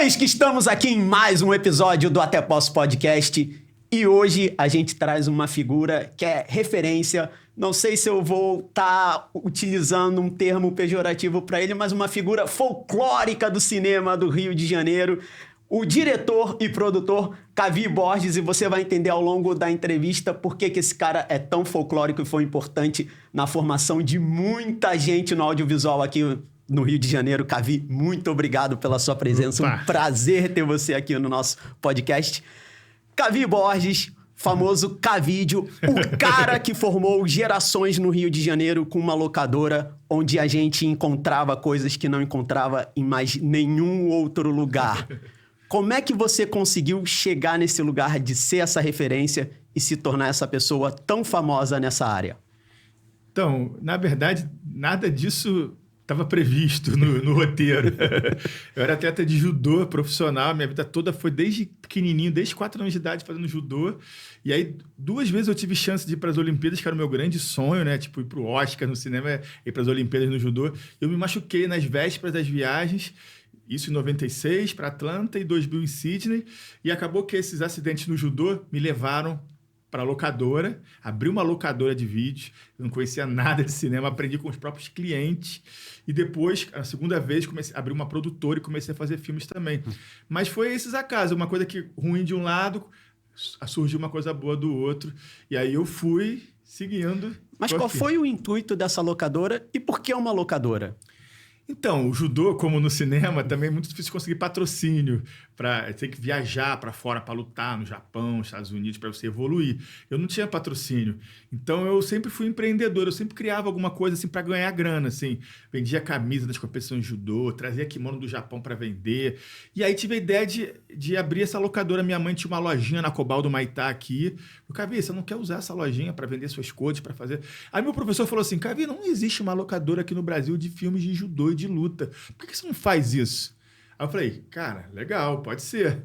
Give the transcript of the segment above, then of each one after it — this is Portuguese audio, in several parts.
Eis que estamos aqui em mais um episódio do Até Posso Podcast e hoje a gente traz uma figura que é referência. Não sei se eu vou estar utilizando um termo pejorativo para ele, mas uma figura folclórica do cinema do Rio de Janeiro, o diretor e produtor Cavi Borges, e você vai entender ao longo da entrevista por que esse cara é tão folclórico e foi importante na formação de muita gente no audiovisual aqui no Rio de Janeiro. Cavi, muito obrigado pela sua presença. Opa. Um prazer ter você aqui no nosso podcast. Cavi Borges, famoso Cavídeo, o cara que formou gerações no Rio de Janeiro com uma locadora onde a gente encontrava coisas que não encontrava em mais nenhum outro lugar. Como é que você conseguiu chegar nesse lugar de ser essa referência e se tornar essa pessoa tão famosa nessa área? Então, na verdade, nada disso estava previsto no roteiro. Eu era atleta de judô profissional, minha vida toda foi desde pequenininho, desde 4 anos de idade fazendo judô. E aí, 2 vezes eu tive chance de ir para as Olimpíadas, que era o meu grande sonho, né? Tipo, ir para o Oscar no cinema, ir para as Olimpíadas no judô. Eu me machuquei nas vésperas das viagens, isso em 96 para Atlanta e 2000 em Sydney. E acabou que esses acidentes no judô me levaram para a locadora, abri uma locadora de vídeos, eu não conhecia nada de cinema, aprendi com os próprios clientes e depois, a segunda vez, abri uma produtora e comecei a fazer filmes também. Mas foi esses acasos, uma coisa que ruim de um lado, surgiu uma coisa boa do outro, e aí eu fui seguindo. Mas qual foi o intuito dessa locadora e por que uma locadora? Então, o judô, como no cinema, também é muito difícil conseguir patrocínio. Tem que viajar para fora para lutar no Japão, nos Estados Unidos, para você evoluir. Eu não tinha patrocínio. Então, eu sempre fui empreendedor. Eu sempre criava alguma coisa assim para ganhar grana. Assim. Vendia camisa das competições de judô, trazia kimono do Japão para vender. E aí tive a ideia de abrir essa locadora. Minha mãe tinha uma lojinha na Cobal do Maitá aqui. Eu, Cavi, você não quer usar essa lojinha para vender suas coisas, para fazer... Aí meu professor falou assim, Cavi, não existe uma locadora aqui no Brasil de filmes de judô e de luta. Por que você não faz isso? Aí eu falei, cara, legal, pode ser.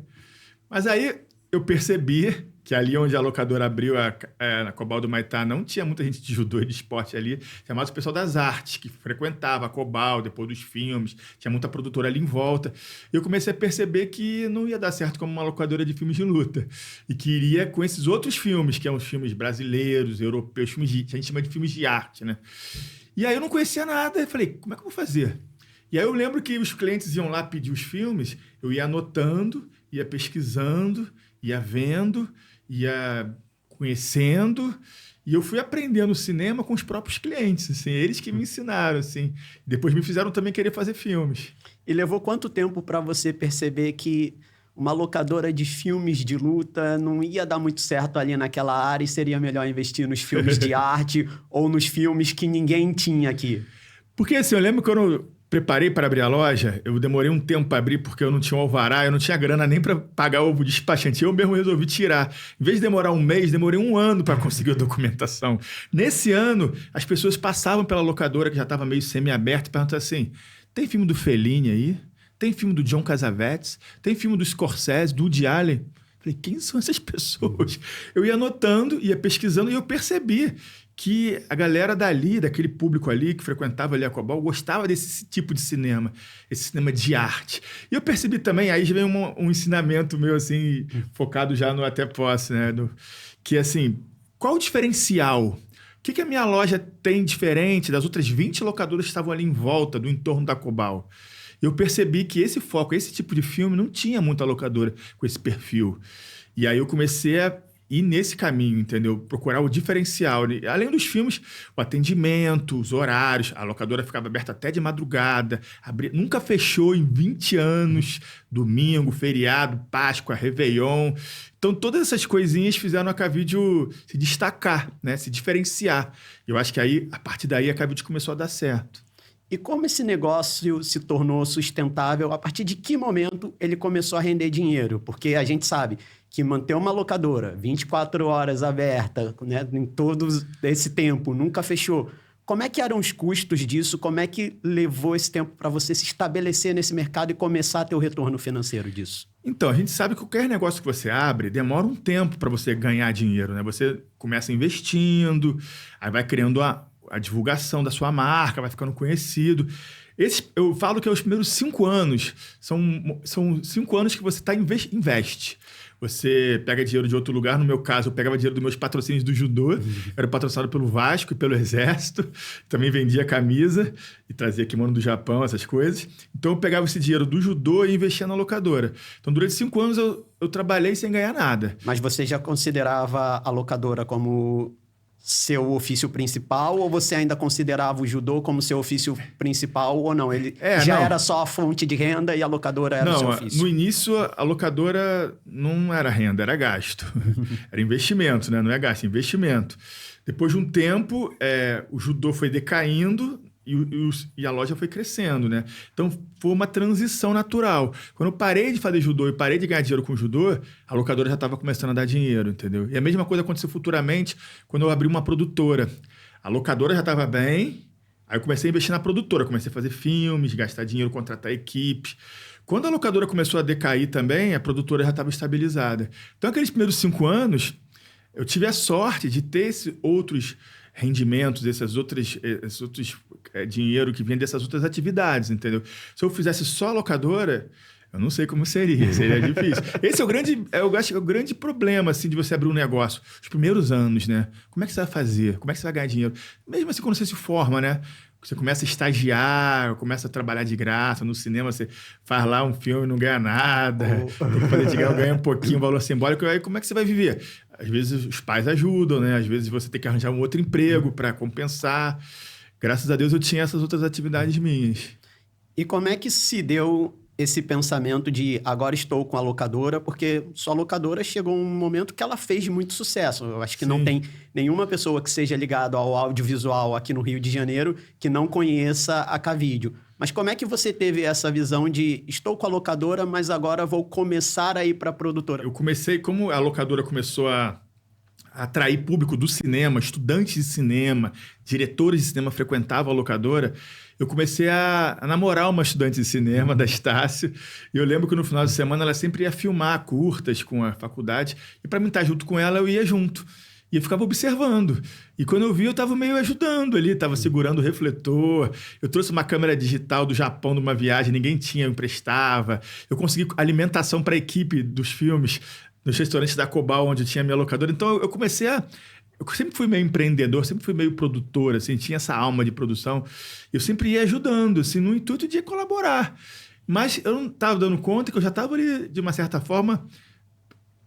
Mas aí eu percebi que ali onde a locadora abriu, na Cobal do Maitá, não tinha muita gente de judô e de esporte ali, tinha mais o pessoal das artes, que frequentava a Cobal depois dos filmes, tinha muita produtora ali em volta. E eu comecei a perceber que não ia dar certo como uma locadora de filmes de luta. E que iria com esses outros filmes, que são os filmes brasileiros, europeus, a gente chama de filmes de arte, né? E aí eu não conhecia nada, eu falei, como é que eu vou fazer? E aí eu lembro que os clientes iam lá pedir os filmes, eu ia anotando, ia pesquisando, ia vendo, ia conhecendo, e eu fui aprendendo cinema com os próprios clientes, assim, eles que me ensinaram, assim. Depois me fizeram também querer fazer filmes. E levou quanto tempo para você perceber que uma locadora de filmes de luta não ia dar muito certo ali naquela área e seria melhor investir nos filmes de arte ou nos filmes que ninguém tinha aqui? Porque assim, eu lembro que quando eu preparei para abrir a loja, eu demorei um tempo para abrir porque eu não tinha um alvará, eu não tinha grana nem para pagar o despachante. Eu mesmo resolvi tirar. Em vez de demorar um mês, demorei 1 ano para conseguir a documentação. Nesse ano, as pessoas passavam pela locadora que já estava meio semi-aberta e perguntavam assim, tem filme do Fellini aí? Tem filme do John Cassavetes? Tem filme do Scorsese, do Woody Allen? Falei, quem são essas pessoas? Eu ia anotando, ia pesquisando e eu percebi que a galera dali, daquele público ali que frequentava ali a Cobal, gostava desse tipo de cinema, esse cinema de arte. E eu percebi também, aí já vem um ensinamento meu, assim, focado já no Até Posso, né? Que, assim, qual o diferencial? O que a minha loja tem diferente das outras 20 locadoras que estavam ali em volta, do entorno da Cobal? Eu percebi que esse foco, esse tipo de filme, não tinha muita locadora com esse perfil. E aí eu comecei a ir nesse caminho, entendeu? Procurar o diferencial. Além dos filmes, o atendimento, os horários. A locadora ficava aberta até de madrugada. Nunca fechou em 20 anos. Domingo, feriado, Páscoa, Réveillon. Então, todas essas coisinhas fizeram a Cavídeo se destacar, né? Se diferenciar. Eu acho que aí, a partir daí, a Cavídeo começou a dar certo. E como esse negócio se tornou sustentável? A partir de que momento ele começou a render dinheiro? Porque a gente sabe que manter uma locadora 24 horas aberta, né, em todo esse tempo, nunca fechou. Como é que eram os custos disso? Como é que levou esse tempo para você se estabelecer nesse mercado e começar a ter o retorno financeiro disso? Então, a gente sabe que qualquer negócio que você abre demora um tempo para você ganhar dinheiro, né? Você começa investindo, aí vai criando a divulgação da sua marca, vai ficando conhecido. Eu falo que os primeiros 5 anos são 5 anos que você investe. Você pega dinheiro de outro lugar. No meu caso, eu pegava dinheiro dos meus patrocínios do judô. Era patrocinado pelo Vasco e pelo Exército. Também vendia camisa e trazia kimono do Japão, essas coisas. Então, eu pegava esse dinheiro do judô e investia na locadora. Então, durante 5 anos, eu trabalhei sem ganhar nada. Mas você já considerava a locadora como seu ofício principal, ou você ainda considerava o judô como seu ofício principal, ou não? Ele era só a fonte de renda e a locadora era o seu ofício? No início, a locadora não era renda, era gasto. Era investimento, né? Não é gasto, é investimento. Depois de um tempo, o judô foi decaindo e a loja foi crescendo, né? Então, foi uma transição natural. Quando eu parei de fazer judô e parei de ganhar dinheiro com judô, a locadora já estava começando a dar dinheiro, entendeu? E a mesma coisa aconteceu futuramente quando eu abri uma produtora. A locadora já estava bem, aí eu comecei a investir na produtora, comecei a fazer filmes, gastar dinheiro, contratar equipe. Quando a locadora começou a decair também, a produtora já estava estabilizada. Então, aqueles primeiros 5 anos, eu tive a sorte de ter esses outros rendimentos, esses outros dinheiro que vinha dessas outras atividades, entendeu? Se eu fizesse só locadora, eu não sei como seria difícil. Esse eu acho que é o grande problema, assim, de você abrir um negócio. Os primeiros anos, né? Como é que você vai fazer? Como é que você vai ganhar dinheiro? Mesmo assim, quando você se forma, né? Você começa a estagiar, começa a trabalhar de graça. No cinema, você faz lá um filme e não ganha nada. Tem que fazer de graça, ganha um pouquinho, um valor simbólico. Aí como é que você vai viver? Às vezes os pais ajudam, né? Às vezes você tem que arranjar um outro emprego para compensar. Graças a Deus eu tinha essas outras atividades minhas. E como é que se deu esse pensamento de agora estou com a locadora? Porque sua locadora chegou um momento que ela fez muito sucesso. Eu acho que não tem nenhuma pessoa que seja ligada ao audiovisual aqui no Rio de Janeiro que não conheça a K-Video. Mas como é que você teve essa visão de estou com a locadora, mas agora vou começar a ir para a produtora? Eu comecei, como a locadora começou a atrair público do cinema, estudantes de cinema, diretores de cinema frequentavam a locadora, eu comecei a namorar uma estudante de cinema da Estácio, e eu lembro que no final de semana ela sempre ia filmar curtas com a faculdade, e para mim estar junto com ela, eu ia junto. E eu ficava observando. E quando eu vi, eu estava meio ajudando ali, estava segurando o refletor. Eu trouxe uma câmera digital do Japão de uma viagem, ninguém tinha, eu emprestava. Eu consegui alimentação para a equipe dos filmes, nos restaurantes da Cobal, onde tinha a minha locadora. Então, eu comecei a... Eu sempre fui meio empreendedor, sempre fui meio produtor, assim, tinha essa alma de produção. Eu sempre ia ajudando, assim, no intuito de colaborar. Mas eu não estava dando conta que eu já estava ali, de uma certa forma,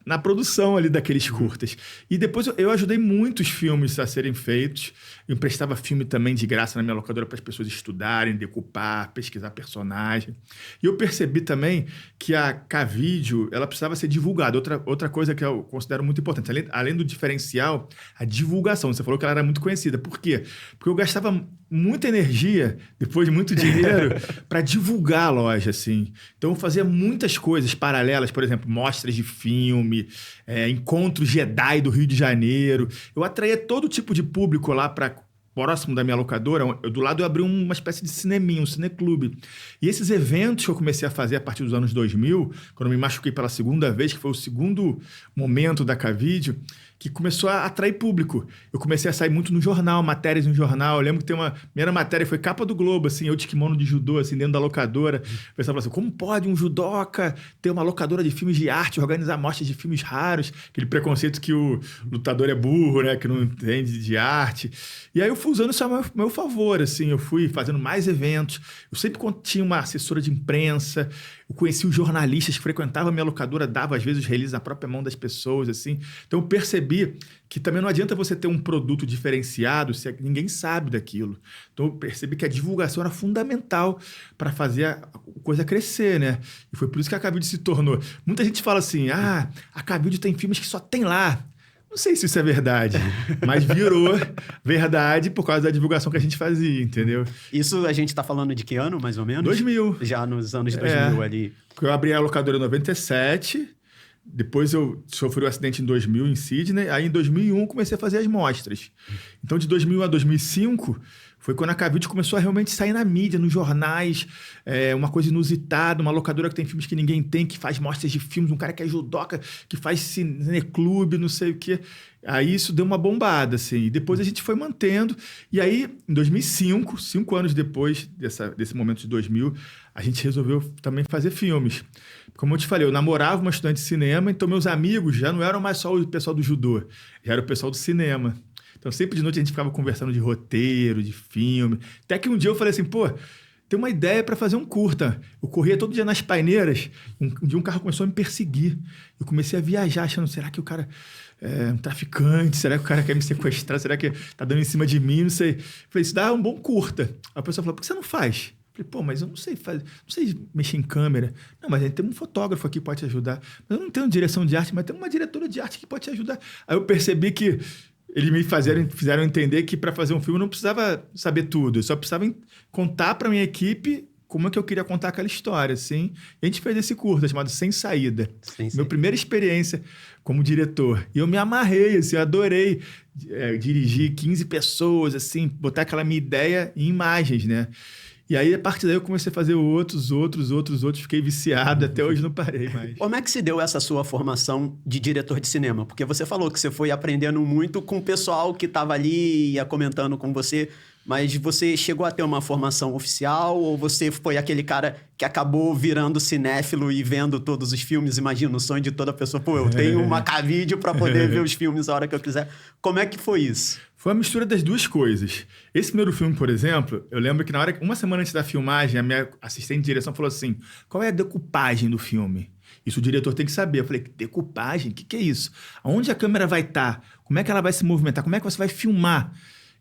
na produção ali daqueles curtas. E depois eu ajudei muitos filmes a serem feitos. Eu emprestava filme também de graça na minha locadora para as pessoas estudarem, decupar, pesquisar personagem. E eu percebi também que a K-Video, ela precisava ser divulgada. Outra coisa que eu considero muito importante, além do diferencial, a divulgação. Você falou que ela era muito conhecida. Por quê? Porque eu gastava muita energia, depois de muito dinheiro, para divulgar a loja, assim. Então, eu fazia muitas coisas paralelas, por exemplo, mostras de filme, encontros Jedi do Rio de Janeiro. Eu atraía todo tipo de público lá para próximo da minha locadora. Do lado eu abri uma espécie de cineminha, um cineclube. E esses eventos que eu comecei a fazer a partir dos anos 2000, quando eu me machuquei pela segunda vez, que foi o segundo momento da K-Video, que começou a atrair público. Eu comecei a sair muito no jornal, matérias no jornal. Eu lembro que tem uma primeira matéria, foi capa do Globo, assim, eu de kimono de judô, assim, dentro da locadora. O pessoal falou assim, como pode um judoca ter uma locadora de filmes de arte, organizar mostras de filmes raros? Aquele preconceito que o lutador é burro, né, que não entende de arte. E aí eu fui usando isso a meu favor, assim, eu fui fazendo mais eventos. Eu sempre tinha uma assessora de imprensa, eu conheci os jornalistas que frequentavam a minha locadora, dava às vezes os releases na própria mão das pessoas, assim. Então eu percebi que também não adianta você ter um produto diferenciado se ninguém sabe daquilo. Então eu percebi que a divulgação era fundamental para fazer a coisa crescer, né? E foi por isso que a K-Video se tornou. Muita gente fala assim, a K-Video tem filmes que só tem lá. Não sei se isso é verdade, mas virou verdade por causa da divulgação que a gente fazia, entendeu? Isso a gente está falando de que ano, mais ou menos? 2000. Já nos anos 2000 ali. Porque eu abri a locadora em 97, depois eu sofri um acidente em 2000 em Sydney, aí em 2001 comecei a fazer as mostras. Então de 2000 a 2005 Foi quando a Cavite começou a realmente sair na mídia, nos jornais, uma coisa inusitada, uma locadora que tem filmes que ninguém tem, que faz mostras de filmes, um cara que é judoca, que faz cineclube, não sei o quê. Aí isso deu uma bombada, assim. E depois a gente foi mantendo. E aí, em 2005, 5 anos depois desse momento de 2000, a gente resolveu também fazer filmes. Como eu te falei, eu namorava uma estudante de cinema, então meus amigos já não eram mais só o pessoal do judô, já era o pessoal do cinema. Então, sempre de noite a gente ficava conversando de roteiro, de filme. Até que um dia eu falei assim, pô, tem uma ideia para fazer um curta. Eu corria todo dia nas paineiras, um dia um carro começou a me perseguir. Eu comecei a viajar, achando, será que o cara é um traficante? Será que o cara quer me sequestrar? Será que tá dando em cima de mim? Não sei. Eu falei, isso dá um bom curta. A pessoa falou, por que você não faz? Eu falei, pô, mas eu não sei fazer, não sei mexer em câmera. Não, mas a gente tem um fotógrafo aqui que pode te ajudar. Mas eu não tenho direção de arte, mas tem uma diretora de arte que pode te ajudar. Aí eu percebi que eles me fizeram entender que para fazer um filme eu não precisava saber tudo. Eu só precisava contar para minha equipe como é que eu queria contar aquela história, assim. E a gente fez esse curta chamado Sem Saída. Minha primeira experiência como diretor. E eu me amarrei, assim, eu adorei dirigir 15 pessoas, assim, botar aquela minha ideia em imagens, né? E aí, a partir daí, eu comecei a fazer outros. Fiquei viciado, até hoje não parei mais. Como é que se deu essa sua formação de diretor de cinema? Porque você falou que você foi aprendendo muito com o pessoal que estava ali e ia comentando com você, mas você chegou a ter uma formação oficial ou você foi aquele cara que acabou virando cinéfilo e vendo todos os filmes? Imagina, o sonho de toda pessoa, pô, eu tenho uma K-Video para poder ver os filmes a hora que eu quiser. Como é que foi isso? Foi uma mistura das duas coisas. Esse primeiro filme, por exemplo, eu lembro que uma semana antes da filmagem, a minha assistente de direção falou assim, qual é a decupagem do filme? Isso o diretor tem que saber. Eu falei, decupagem? O que é isso? Aonde a câmera vai estar? Como é que ela vai se movimentar? Como é que você vai filmar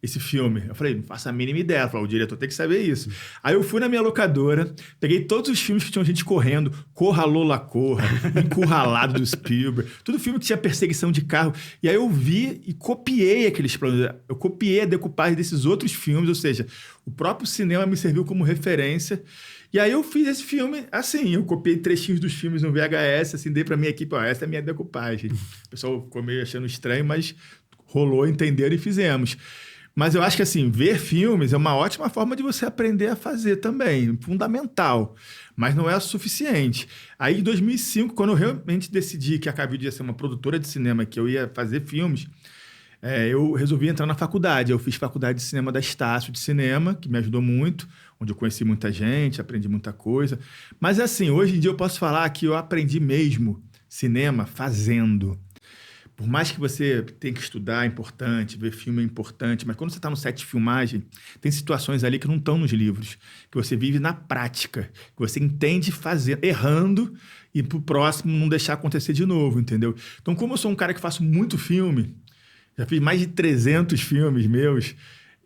esse filme? Eu falei, não faço a mínima ideia. Ela falou, o diretor tem que saber isso. Aí eu fui na minha locadora, peguei todos os filmes que tinham gente correndo, Corra Lola Corra, Encurralado do Spielberg, tudo filme que tinha perseguição de carro. E aí eu vi e copiei aqueles planos. Eu copiei a decupagem desses outros filmes, ou seja, o próprio cinema me serviu como referência. E aí eu fiz esse filme assim, eu copiei trechinhos dos filmes no VHS, assim, dei pra minha equipe, ó, essa é a minha decupagem. O pessoal ficou meio achando estranho, mas rolou, entenderam e fizemos. Mas eu acho que, assim, ver filmes é uma ótima forma de você aprender a fazer também, fundamental, mas não é o suficiente. Aí, em 2005, quando eu realmente decidi que a Cavide ia ser uma produtora de cinema, que eu ia fazer filmes, eu resolvi entrar na faculdade. Eu fiz faculdade de cinema da Estácio de Cinema, que me ajudou muito, onde eu conheci muita gente, aprendi muita coisa. Mas, assim, hoje em dia eu posso falar que eu aprendi mesmo cinema fazendo. Por mais que você tenha que estudar, é importante, ver filme é importante, mas quando você está no set de filmagem, tem situações ali que não estão nos livros, que você vive na prática, que você entende fazendo, errando, e pro próximo não deixar acontecer de novo, entendeu? Então, como eu sou um cara que faço muito filme, já fiz mais de 300 filmes meus,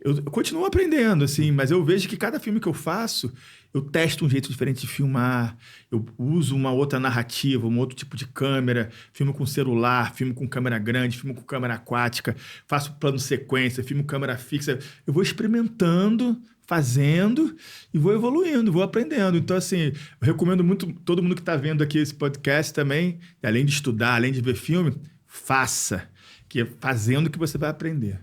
eu continuo aprendendo, assim, mas eu vejo que cada filme que eu faço, eu testo um jeito diferente de filmar, eu uso uma outra narrativa, um outro tipo de câmera, filmo com celular, filme com câmera grande, filme com câmera aquática, faço plano sequência, filme com câmera fixa. Eu vou experimentando, fazendo e vou evoluindo, vou aprendendo. Então, assim, eu recomendo muito todo mundo que está vendo aqui esse podcast também, além de estudar, além de ver filme, faça, que é fazendo que você vai aprender.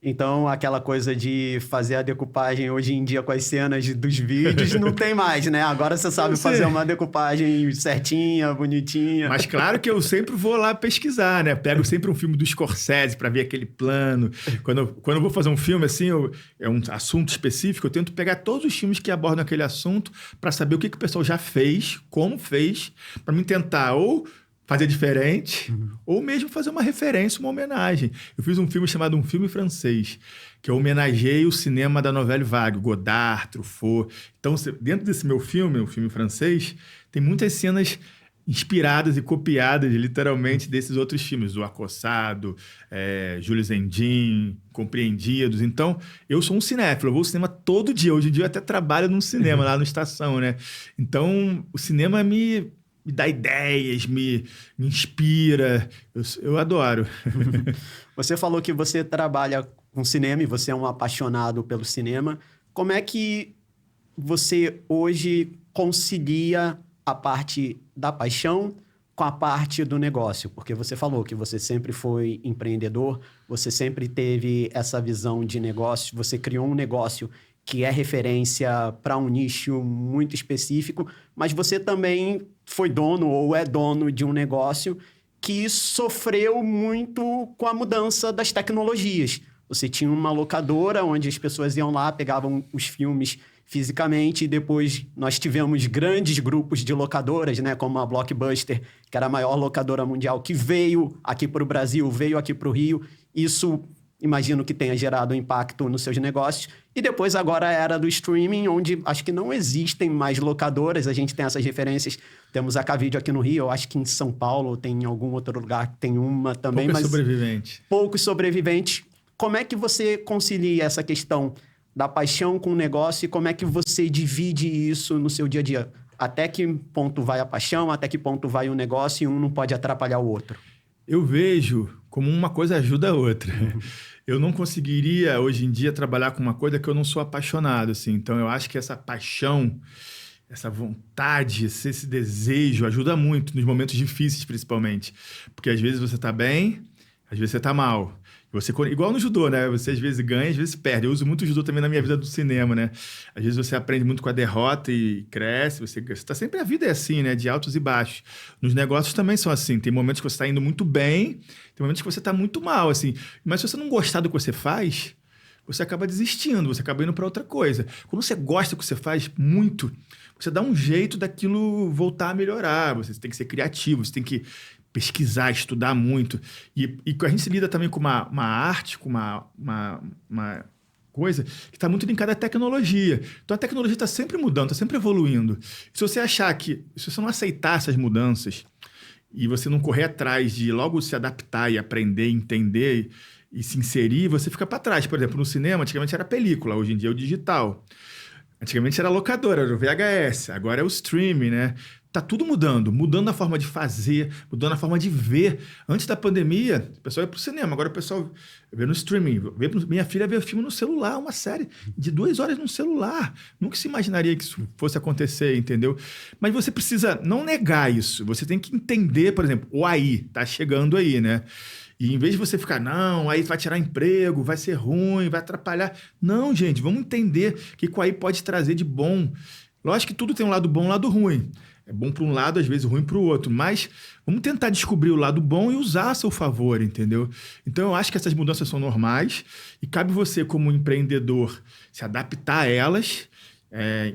Então, aquela coisa de fazer a decupagem hoje em dia com as cenas dos vídeos não tem mais, né? Agora você sabe fazer uma decupagem certinha, bonitinha. Mas claro que eu sempre vou lá pesquisar, né? Pego sempre um filme do Scorsese para ver aquele plano. Quando eu vou fazer um filme assim, é um assunto específico, eu tento pegar todos os filmes que abordam aquele assunto para saber o que o pessoal já fez, como fez, para me tentar ou fazer diferente, ou mesmo fazer uma referência, uma homenagem. Eu fiz um filme chamado Um Filme Francês, que eu homenageei o cinema da Nouvelle Vague, Godard, Truffaut. Então, dentro desse meu filme, o filme francês, tem muitas cenas inspiradas e copiadas, literalmente, desses outros filmes, O Acossado, Jules Endin, Compreendidos. Então, eu sou um cinéfilo, eu vou ao cinema todo dia. Hoje em dia eu até trabalho num cinema, lá no Estação, né? Então, o cinema me dá ideias, me inspira. Eu adoro. Você falou que você trabalha com cinema e você é um apaixonado pelo cinema. Como é que você hoje concilia a parte da paixão com a parte do negócio? Porque você falou que você sempre foi empreendedor, você sempre teve essa visão de negócio, você criou um negócio que é referência para um nicho muito específico, mas você também foi dono ou é dono de um negócio que sofreu muito com a mudança das tecnologias. Você tinha uma locadora onde as pessoas iam lá, pegavam os filmes fisicamente, e depois nós tivemos grandes grupos de locadoras, né, como a Blockbuster, que era a maior locadora mundial, que veio aqui para o Brasil, veio aqui para o Rio. Isso, imagino que tenha gerado um impacto nos seus negócios. E depois agora a era do streaming, onde acho que não existem mais locadoras, a gente tem essas referências. Temos a K-Video aqui no Rio, eu acho que em São Paulo tem em algum outro lugar que tem uma também. Poucos sobreviventes. Poucos sobreviventes. Como é que você concilia essa questão da paixão com o negócio e como é que você divide isso no seu dia a dia? Até que ponto vai a paixão, até que ponto vai o negócio e um não pode atrapalhar o outro? Eu vejo como uma coisa ajuda a outra. Eu não conseguiria, hoje em dia, trabalhar com uma coisa que eu não sou apaixonado, assim. Então, eu acho que essa paixão, essa vontade, esse desejo ajuda muito, nos momentos difíceis, principalmente. Porque, às vezes, você está bem, às vezes você está mal. Você, igual no judô, né? Você às vezes ganha, às vezes perde. Eu uso muito o judô também na minha vida do cinema, né? Às vezes você aprende muito com a derrota e cresce. Você tá sempre, a vida é assim, né? De altos e baixos. Nos negócios também são assim. Tem momentos que você está indo muito bem, tem momentos que você está muito mal, assim. Mas se você não gostar do que você faz, você acaba desistindo, você acaba indo para outra coisa. Quando você gosta do que você faz muito, você dá um jeito daquilo voltar a melhorar. Você tem que ser criativo, você tem que pesquisar, estudar muito. E a gente se lida também com uma arte, com uma coisa que está muito linkada à tecnologia. Então, a tecnologia está sempre mudando, está sempre evoluindo. Se você achar que... Se você não aceitar essas mudanças e você não correr atrás de logo se adaptar e aprender, entender e se inserir, você fica para trás. Por exemplo, no cinema, antigamente era película, hoje em dia é o digital. Antigamente era locadora, era o VHS, agora é o streaming, né? Tá tudo mudando a forma de fazer, mudando a forma de ver. Antes da pandemia, o pessoal ia pro cinema, agora o pessoal vê no streaming. Minha filha vê filme no celular, uma série de 2 horas no celular. Nunca se imaginaria que isso fosse acontecer, entendeu? Mas você precisa não negar isso, você tem que entender, por exemplo, o AI tá chegando aí, né? E em vez de você ficar, não, aí vai tirar emprego, vai ser ruim, vai atrapalhar. Não, gente, vamos entender o que o AI pode trazer de bom. Lógico que tudo tem um lado bom e um lado ruim. É bom para um lado, às vezes ruim para o outro. Mas vamos tentar descobrir o lado bom e usar a seu favor, entendeu? Então, eu acho que essas mudanças são normais e cabe você, como empreendedor, se adaptar a elas,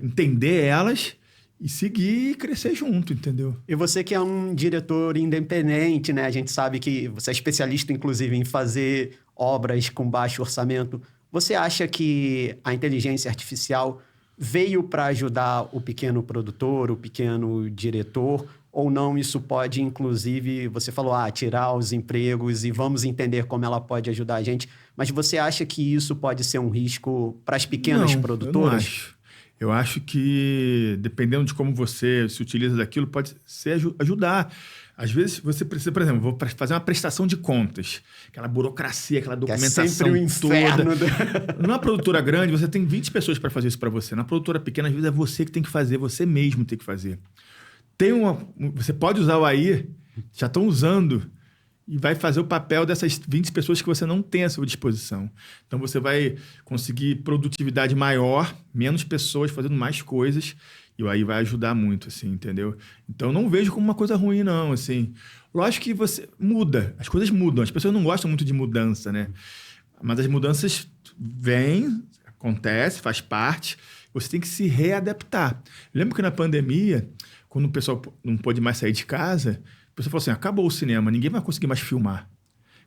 entender elas e seguir e crescer junto, entendeu? E você que é um diretor independente, né? A gente sabe que você é especialista, inclusive, em fazer obras com baixo orçamento. Você acha que a inteligência artificial veio para ajudar o pequeno produtor, o pequeno diretor, ou não? Isso pode, inclusive, você falou, tirar os empregos e vamos entender como ela pode ajudar a gente. Mas você acha que isso pode ser um risco para as pequenas produtoras? Eu não acho. Eu acho que, dependendo de como você se utiliza daquilo, pode ser ajudar. Às vezes, você precisa, por exemplo, vou fazer uma prestação de contas. Aquela burocracia, aquela documentação é sempre o inferno toda. Numa produtora grande, você tem 20 pessoas para fazer isso para você. Na produtora pequena, às vezes, é você que tem que fazer, você mesmo tem que fazer. Você pode usar o AI, já estão usando, e vai fazer o papel dessas 20 pessoas que você não tem à sua disposição. Então, você vai conseguir produtividade maior, menos pessoas fazendo mais coisas, e aí vai ajudar muito, assim, entendeu? Então, não vejo como uma coisa ruim, não, assim. Lógico que você muda, as coisas mudam. As pessoas não gostam muito de mudança, né? Mas as mudanças vêm, acontece, faz parte. Você tem que se readaptar. Lembro que na pandemia, quando o pessoal não pôde mais sair de casa, a pessoa falou assim, acabou o cinema, ninguém vai conseguir mais filmar.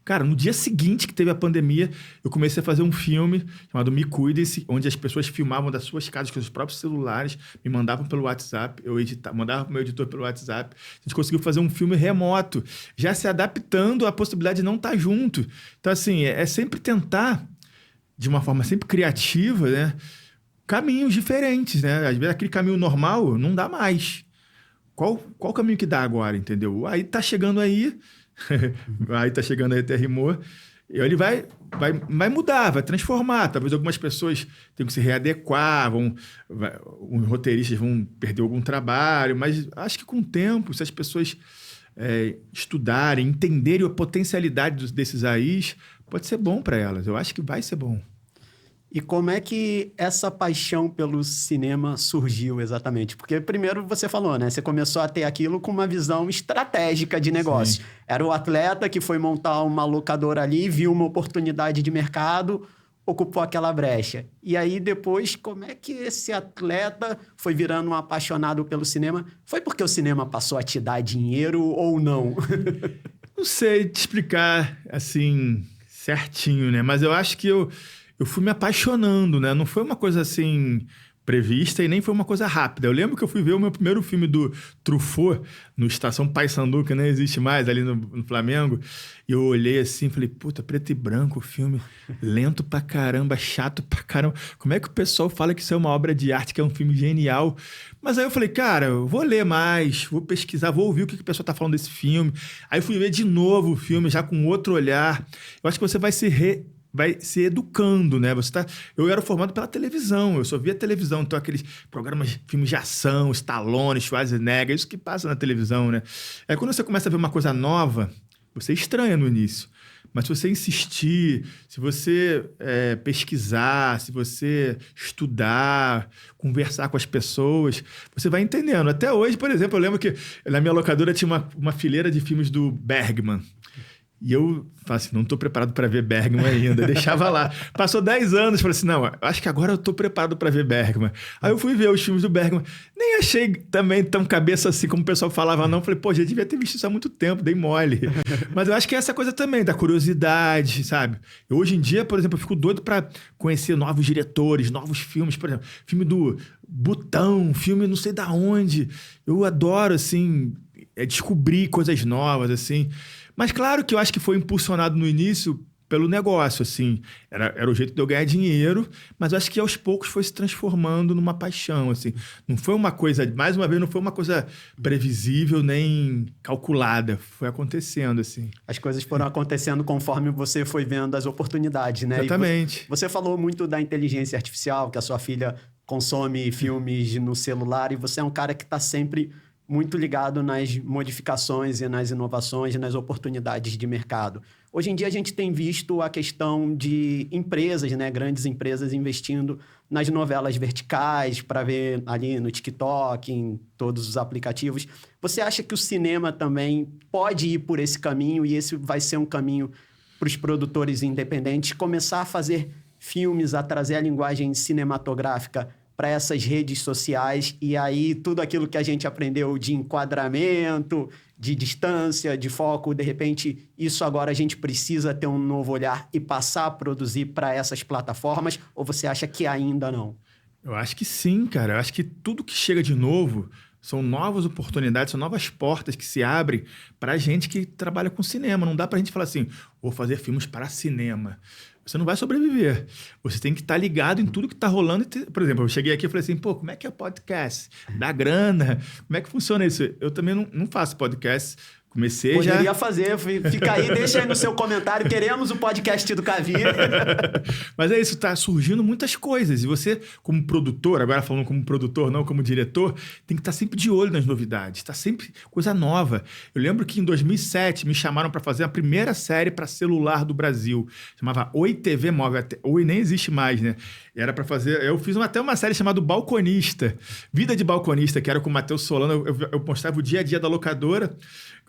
Cara, no dia seguinte que teve a pandemia, eu comecei a fazer um filme chamado Me Cuide-se, onde as pessoas filmavam das suas casas com os próprios celulares, me mandavam pelo WhatsApp, eu mandava para o meu editor pelo WhatsApp. A gente conseguiu fazer um filme remoto, já se adaptando à possibilidade de não estar junto. Então, assim, é sempre tentar, de uma forma sempre criativa, né, caminhos diferentes, né? Às vezes aquele caminho normal não dá mais. Qual caminho que dá agora, entendeu? Aí tá chegando aí... Aí tá chegando aí até rimou. E ele vai mudar, vai transformar. Talvez algumas pessoas tenham que se readequar, os roteiristas vão perder algum trabalho, mas acho que com o tempo, se as pessoas estudarem, entenderem a potencialidade desses AIs, pode ser bom para elas. Eu acho que vai ser bom. E como é que essa paixão pelo cinema surgiu exatamente? Porque primeiro você falou, né? Você começou a ter aquilo com uma visão estratégica de negócio. Sim. Era o atleta que foi montar uma locadora ali, viu uma oportunidade de mercado, ocupou aquela brecha. E aí depois, como é que esse atleta foi virando um apaixonado pelo cinema? Foi porque o cinema passou a te dar dinheiro ou não? Não sei te explicar assim certinho, né? Mas eu acho que eu fui me apaixonando, né? Não foi uma coisa assim prevista e nem foi uma coisa rápida. Eu lembro que eu fui ver o meu primeiro filme do Truffaut no Estação Paissandu, que nem existe mais, ali no Flamengo. E eu olhei assim e falei, puta, preto e branco o filme, lento pra caramba, chato pra caramba. Como é que o pessoal fala que isso é uma obra de arte, que é um filme genial? Mas aí eu falei, cara, eu vou ler mais, vou pesquisar, vou ouvir o que o pessoal tá falando desse filme. Aí eu fui ver de novo o filme, já com outro olhar. Eu acho que você vai se educando, né? Eu era formado pela televisão, eu só via televisão, então aqueles programas, filmes de ação, Stallone, Schwarzenegger, isso que passa na televisão, né? Aí quando você começa a ver uma coisa nova, você estranha no início, mas se você insistir, se você pesquisar, se você estudar, conversar com as pessoas, você vai entendendo. Até hoje, por exemplo, eu lembro que na minha locadora tinha uma fileira de filmes do Bergman. E eu falei assim, não estou preparado para ver Bergman ainda. Deixava lá. Passou 10 anos, falei assim, não, acho que agora eu estou preparado para ver Bergman. Aí eu fui ver os filmes do Bergman. Nem achei também tão cabeça assim como o pessoal falava, não. Falei, pô, já devia ter visto isso há muito tempo, dei mole. Mas eu acho que é essa coisa também, da curiosidade, sabe? Eu, hoje em dia, por exemplo, eu fico doido para conhecer novos diretores, novos filmes. Por exemplo, filme do Butão, filme não sei da onde. Eu adoro, assim, descobrir coisas novas, assim. Mas claro que eu acho que foi impulsionado no início pelo negócio, assim. Era o jeito de eu ganhar dinheiro, mas eu acho que aos poucos foi se transformando numa paixão, assim. Não foi uma coisa, mais uma vez, não foi uma coisa previsível nem calculada. Foi acontecendo, assim. As coisas foram acontecendo conforme você foi vendo as oportunidades, né? Exatamente. E você falou muito da inteligência artificial, que a sua filha consome filmes no celular, e você é um cara que está sempre muito ligado nas modificações e nas inovações e nas oportunidades de mercado. Hoje em dia a gente tem visto a questão de empresas, né, grandes empresas investindo nas novelas verticais para ver ali no TikTok, em todos os aplicativos. Você acha que o cinema também pode ir por esse caminho e esse vai ser um caminho para os produtores independentes começar a fazer filmes, a trazer a linguagem cinematográfica para essas redes sociais e aí tudo aquilo que a gente aprendeu de enquadramento, de distância, de foco, de repente isso agora a gente precisa ter um novo olhar e passar a produzir para essas plataformas, ou você acha que ainda não? Eu acho que sim, cara. Eu acho que tudo que chega de novo são novas oportunidades, são novas portas que se abrem para a gente que trabalha com cinema. Não dá para a gente falar assim, vou fazer filmes para cinema. Você não vai sobreviver. Você tem que estar ligado em tudo que está rolando. Por exemplo, eu cheguei aqui e falei assim, pô, como é que é podcast? Dá grana? Como é que funciona isso? Eu também não faço podcast. Comecei Poderia fazer. Fica aí, deixa aí no seu comentário. Queremos o podcast do Cavi. Mas é isso, tá surgindo muitas coisas. E você, como produtor, agora falando como produtor, não como diretor, tem que estar sempre de olho nas novidades. Tá sempre coisa nova. Eu lembro que em 2007 me chamaram para fazer a primeira série para celular do Brasil. Chamava Oi TV Móvel. Oi nem existe mais, né? Era para fazer... Eu fiz até uma série chamada Balconista. Vida de Balconista, que era com o Matheus Solano. Eu mostrava o dia a dia da locadora,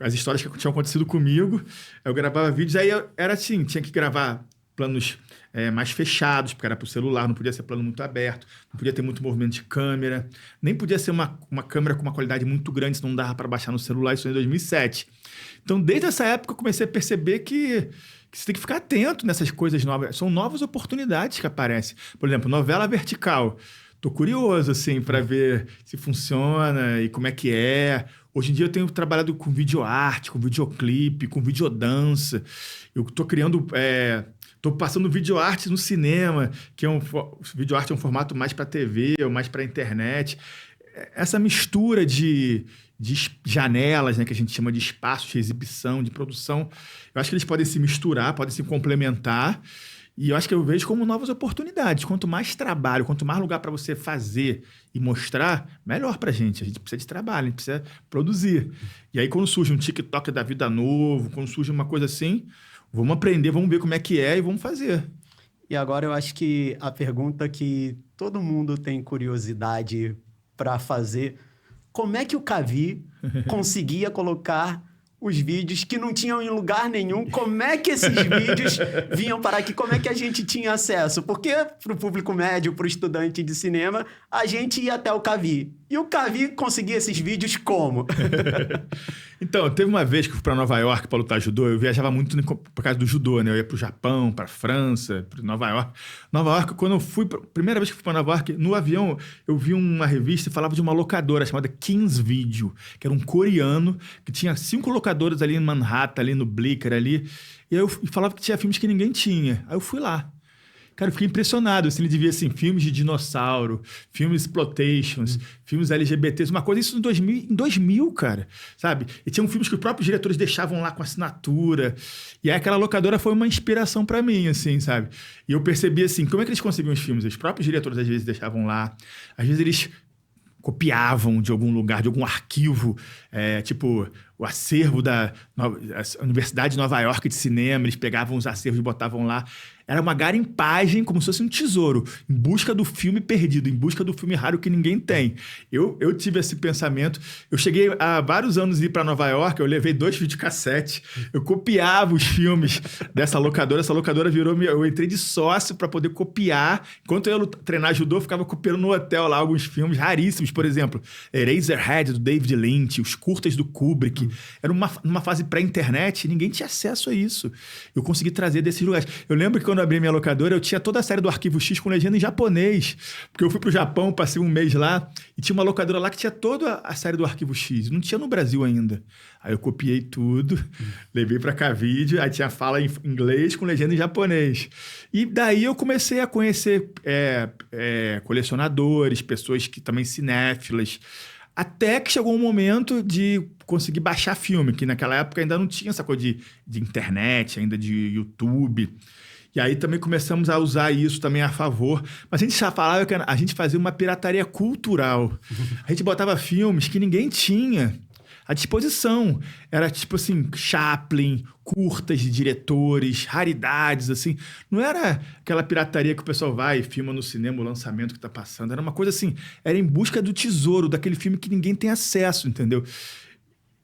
as histórias que tinham acontecido comigo. Eu gravava vídeos, aí era assim, tinha que gravar planos mais fechados, porque era para o celular, não podia ser plano muito aberto, não podia ter muito movimento de câmera, nem podia ser uma câmera com uma qualidade muito grande, senão não dava para baixar no celular, isso em 2007. Então, desde essa época, eu comecei a perceber que você tem que ficar atento nessas coisas novas. São novas oportunidades que aparecem. Por exemplo, novela vertical. Tô curioso, assim, para ver se funciona e como é que é. Hoje em dia eu tenho trabalhado com videoarte, com videoclipe, com videodança. Eu tô criando... Tô passando videoarte no cinema, que videoarte é um formato mais para TV ou mais para internet. Essa mistura de janelas, né, que a gente chama de espaços de exibição, de produção, eu acho que eles podem se misturar, podem se complementar. E eu acho que eu vejo como novas oportunidades. Quanto mais trabalho, quanto mais lugar para você fazer e mostrar, melhor pra gente. A gente precisa de trabalho, a gente precisa produzir. E aí, quando surge um TikTok da vida novo, quando surge uma coisa assim, vamos aprender, vamos ver como é que é e vamos fazer. E agora eu acho que a pergunta que todo mundo tem curiosidade para fazer, como é que o Cavi conseguia colocar os vídeos que não tinham em lugar nenhum? Como é que esses vídeos vinham para aqui? Como é que a gente tinha acesso? Porque para o público médio, para o estudante de cinema, a gente ia até o Cavi. E o Cavi conseguia esses vídeos como? Então, teve uma vez que eu fui para Nova York para lutar judô. Eu viajava muito por causa do judô, né? Eu ia para o Japão, para a França, para Nova York. Nova York, quando eu fui... Primeira vez que eu fui para Nova York, no avião, eu vi uma revista e falava de uma locadora chamada Kings Video, que era um coreano, que tinha 5 locadoras ali em Manhattan, ali no Blicker, ali. E aí eu falava que tinha filmes que ninguém tinha. Aí eu fui lá. Cara, eu fiquei impressionado. Assim, ele devia, assim, filmes de dinossauro, filmes exploitations, filmes LGBTs, uma coisa, isso em 2000, cara, sabe? E tinham filmes que os próprios diretores deixavam lá com assinatura. E aí aquela locadora foi uma inspiração pra mim, assim, sabe? E eu percebi, assim, como é que eles conseguiam os filmes? Os próprios diretores, às vezes, deixavam lá. Às vezes, eles copiavam de algum lugar, de algum arquivo, tipo o acervo da Universidade de Nova York de cinema, eles pegavam os acervos e botavam lá. Era uma garimpagem, como se fosse um tesouro, em busca do filme perdido, em busca do filme raro que ninguém tem. Eu tive esse pensamento. Eu cheguei há vários anos a ir para Nova York, eu levei 2 videocassetes, eu copiava os filmes dessa locadora. Essa locadora virou... Eu entrei de sócio para poder copiar. Enquanto eu ia treinar judô, eu ficava copiando no hotel lá alguns filmes raríssimos. Por exemplo, Eraserhead, do David Lynch, os curtas do Kubrick. Era numa fase pré-internet, ninguém tinha acesso a isso. Eu consegui trazer desses lugares. Eu lembro que quando eu abri minha locadora, eu tinha toda a série do Arquivo X com legenda em japonês. Porque eu fui pro Japão, passei um mês lá, e tinha uma locadora lá que tinha toda a série do Arquivo X. Não tinha no Brasil ainda. Aí eu copiei tudo, levei pra cá vídeo, aí tinha fala em inglês com legenda em japonês. E daí eu comecei a conhecer colecionadores, pessoas que também cinéfilas. Até que chegou um momento de conseguir baixar filme, que naquela época ainda não tinha essa coisa de internet, ainda de YouTube. E aí também começamos a usar isso também a favor. Mas a gente já falava que a gente fazia uma pirataria cultural. A gente botava filmes que ninguém tinha à disposição. Era tipo assim, Chaplin, curtas de diretores, raridades, assim. Não era aquela pirataria que o pessoal vai e filma no cinema o lançamento que tá passando. Era uma coisa assim, era em busca do tesouro, daquele filme que ninguém tem acesso, entendeu?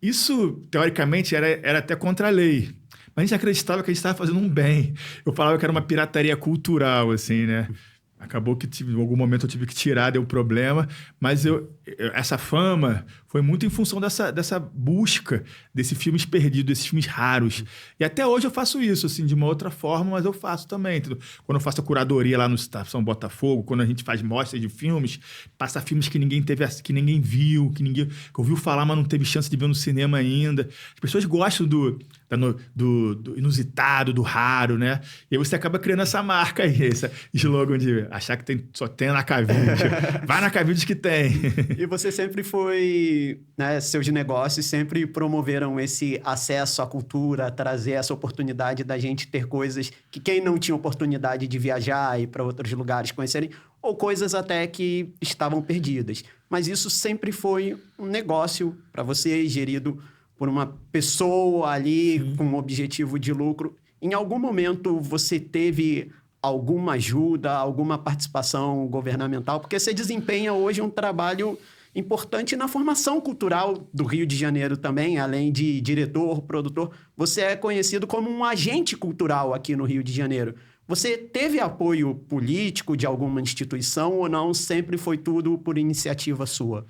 Isso, teoricamente, era até contra a lei. Mas a gente acreditava que a gente estava fazendo um bem. Eu falava que era uma pirataria cultural, assim, né? Acabou que em algum momento eu tive que tirar, deu problema, mas essa fama foi muito em função dessa busca desses filmes perdidos, desses filmes raros. E até hoje eu faço isso, assim, de uma outra forma, mas eu faço também. Entendeu? Quando eu faço a curadoria lá no Estação Botafogo, quando a gente faz mostras de filmes, passa filmes que ninguém viu, que ouviu falar, mas não teve chance de ver no cinema ainda. As pessoas gostam do inusitado, do raro, né? E aí você acaba criando essa marca aí, esse slogan de achar que só tem na Cavídeos. Vai na Cavídeos que tem. E você sempre foi, né, seus negócios sempre promoveram esse acesso à cultura, trazer essa oportunidade da gente ter coisas que quem não tinha oportunidade de viajar e para outros lugares conhecerem, ou coisas até que estavam perdidas. Mas isso sempre foi um negócio para você, gerido por uma pessoa ali com um objetivo de lucro. Em algum momento você teve alguma ajuda, alguma participação governamental? Porque você desempenha hoje um trabalho importante na formação cultural do Rio de Janeiro também, além de diretor, produtor. Você é conhecido como um agente cultural aqui no Rio de Janeiro. Você teve apoio político de alguma instituição ou não? Sempre foi tudo por iniciativa sua?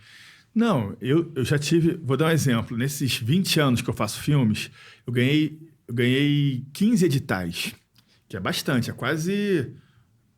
Não, eu já tive... Vou dar um exemplo. Nesses 20 anos que eu faço filmes, eu ganhei 15 editais, que é bastante, é quase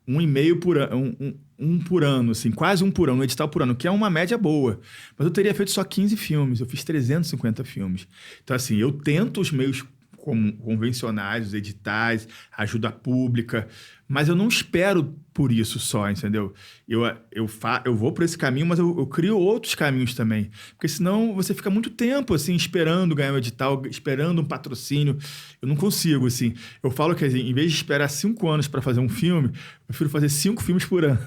1,5 por ano, um por ano, assim, quase 1 por ano, um edital por ano, que é uma média boa. Mas eu teria feito só 15 filmes, eu fiz 350 filmes. Então, assim, eu tento os meios convencionais, os editais, ajuda pública, mas eu não espero por isso só, entendeu? Eu vou por esse caminho, mas eu crio outros caminhos também. Porque senão você fica muito tempo, assim, esperando ganhar um edital, esperando um patrocínio. Eu não consigo, assim. Eu falo que, assim, em vez de esperar 5 anos para fazer um filme, eu prefiro fazer 5 filmes por ano.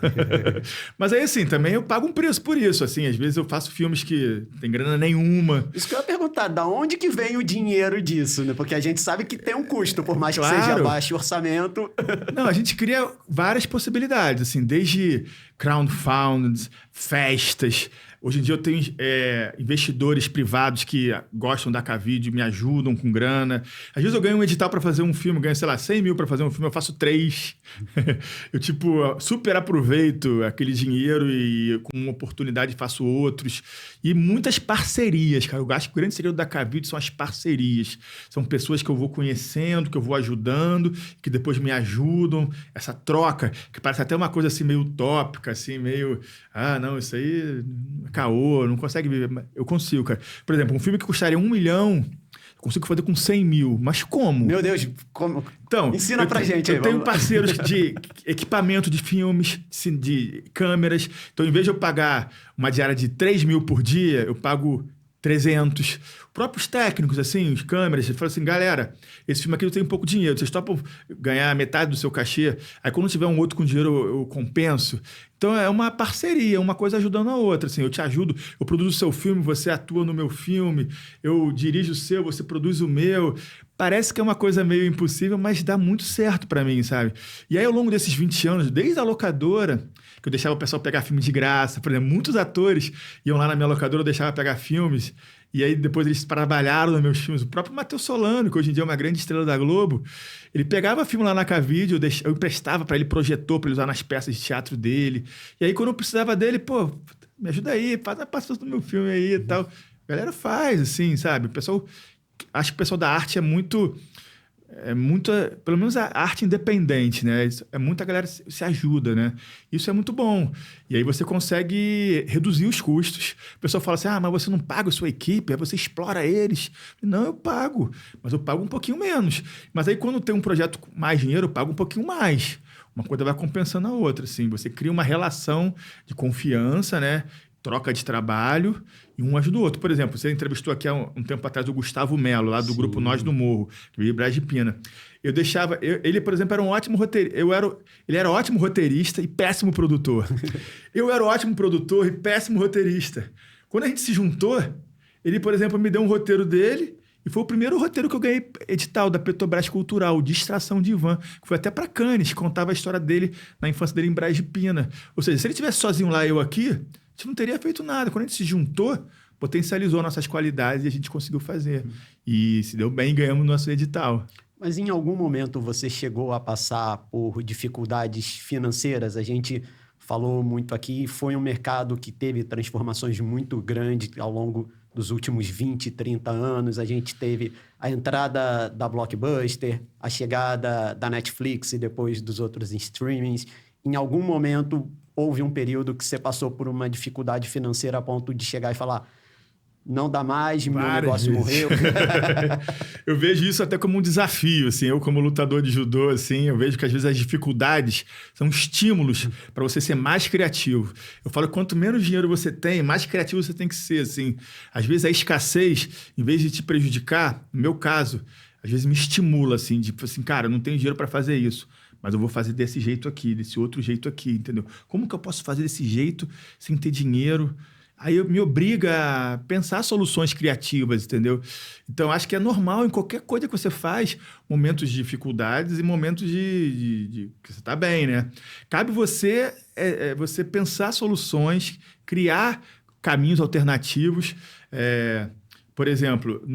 Mas aí, assim, também eu pago um preço por isso, assim. Às vezes eu faço filmes que não tem grana nenhuma. Isso que eu ia perguntar, da onde que vem o dinheiro disso, né? Porque a gente sabe que tem um custo, por mais que seja baixo orçamento. Não, a gente cria várias possibilidades, assim, desde crowdfunding, festas. Hoje em dia eu tenho investidores privados que gostam da Cavide, me ajudam com grana. Às vezes eu ganho um edital para fazer um filme, ganho, sei lá, 100 mil para fazer um filme, eu faço 3. Eu, super aproveito aquele dinheiro e com uma oportunidade faço outros. E muitas parcerias, cara. Eu acho que o grande segredo da Cavide são as parcerias. São pessoas que eu vou conhecendo, que eu vou ajudando, que depois me ajudam. Essa troca, que parece até uma coisa assim meio utópica, assim, meio... Ah, não, isso aí... caô, não consegue viver. Eu consigo, cara. Por exemplo, um filme que custaria 1 milhão, eu consigo fazer com 100 mil. Mas como? Meu Deus, como? Então, ensina pra gente aí. Eu tenho parceiros de equipamento de filmes, de câmeras. Então, em vez de eu pagar uma diária de 3 mil por dia, eu pago 300. Próprios técnicos, assim, os câmeras, falam assim, galera, esse filme aqui eu tenho pouco dinheiro, vocês topam ganhar metade do seu cachê? Aí quando tiver um outro com dinheiro, eu compenso. Então é uma parceria, uma coisa ajudando a outra, assim, eu te ajudo, eu produzo o seu filme, você atua no meu filme, eu dirijo o seu, você produz o meu. Parece que é uma coisa meio impossível, mas dá muito certo pra mim, sabe? E aí ao longo desses 20 anos, desde a locadora, que eu deixava o pessoal pegar filme de graça, por exemplo, muitos atores iam lá na minha locadora, eu deixava pegar filmes, e aí depois eles trabalharam nos meus filmes. O próprio Matheus Solano, que hoje em dia é uma grande estrela da Globo, ele pegava filme lá na Cavide, eu emprestava para ele projetor, para ele usar nas peças de teatro dele. E aí quando eu precisava dele, pô, me ajuda aí, faz a participação do meu filme aí e tal. A galera faz, assim, sabe? O pessoal, acho que o pessoal da arte é muito, pelo menos a arte independente, né? Muita galera se ajuda, né? Isso é muito bom. E aí você consegue reduzir os custos. O pessoal fala assim, mas você não paga a sua equipe, aí você explora eles. Não, eu pago, mas eu pago um pouquinho menos. Mas aí quando tem um projeto com mais dinheiro, eu pago um pouquinho mais. Uma coisa vai compensando a outra, assim. Você cria uma relação de confiança, né? Troca de trabalho e um ajuda o outro. Por exemplo, você entrevistou aqui há um tempo atrás o Gustavo Melo, lá do grupo Nós do Morro, que veio de Brás de Pina. Ele, por exemplo, era um ótimo roteirista. Ele era ótimo roteirista e péssimo produtor. Eu era ótimo produtor e péssimo roteirista. Quando a gente se juntou, ele, por exemplo, me deu um roteiro dele e foi o primeiro roteiro que eu ganhei edital da Petrobras Cultural, Distração de Ivan, que foi até para Cannes, contava a história dele na infância dele em Brás de Pina. Ou seja, se ele estivesse sozinho lá, eu aqui, a gente não teria feito nada. Quando a gente se juntou, potencializou nossas qualidades e a gente conseguiu fazer. E se deu bem, ganhamos nosso edital. Mas em algum momento você chegou a passar por dificuldades financeiras? A gente falou muito aqui, foi um mercado que teve transformações muito grandes ao longo dos últimos 20, 30 anos. A gente teve a entrada da Blockbuster, a chegada da Netflix e depois dos outros streamings. Em algum momento houve um período que você passou por uma dificuldade financeira a ponto de chegar e falar, não dá mais, meu negócio morreu. Eu vejo isso até como um desafio, assim. Eu, como lutador de judô, assim, eu vejo que às vezes as dificuldades são estímulos para você ser mais criativo. Eu falo que quanto menos dinheiro você tem, mais criativo você tem que ser, assim. Às vezes a escassez, em vez de te prejudicar, no meu caso, às vezes me estimula, assim, tipo assim, cara, eu não tenho dinheiro para fazer isso, mas eu vou fazer desse jeito aqui, desse outro jeito aqui, entendeu? Como que eu posso fazer desse jeito sem ter dinheiro? Aí me obriga a pensar soluções criativas, entendeu? Então, acho que é normal em qualquer coisa que você faz, momentos de dificuldades e momentos de que você está bem, né? Cabe você, você pensar soluções, criar caminhos alternativos. Por exemplo,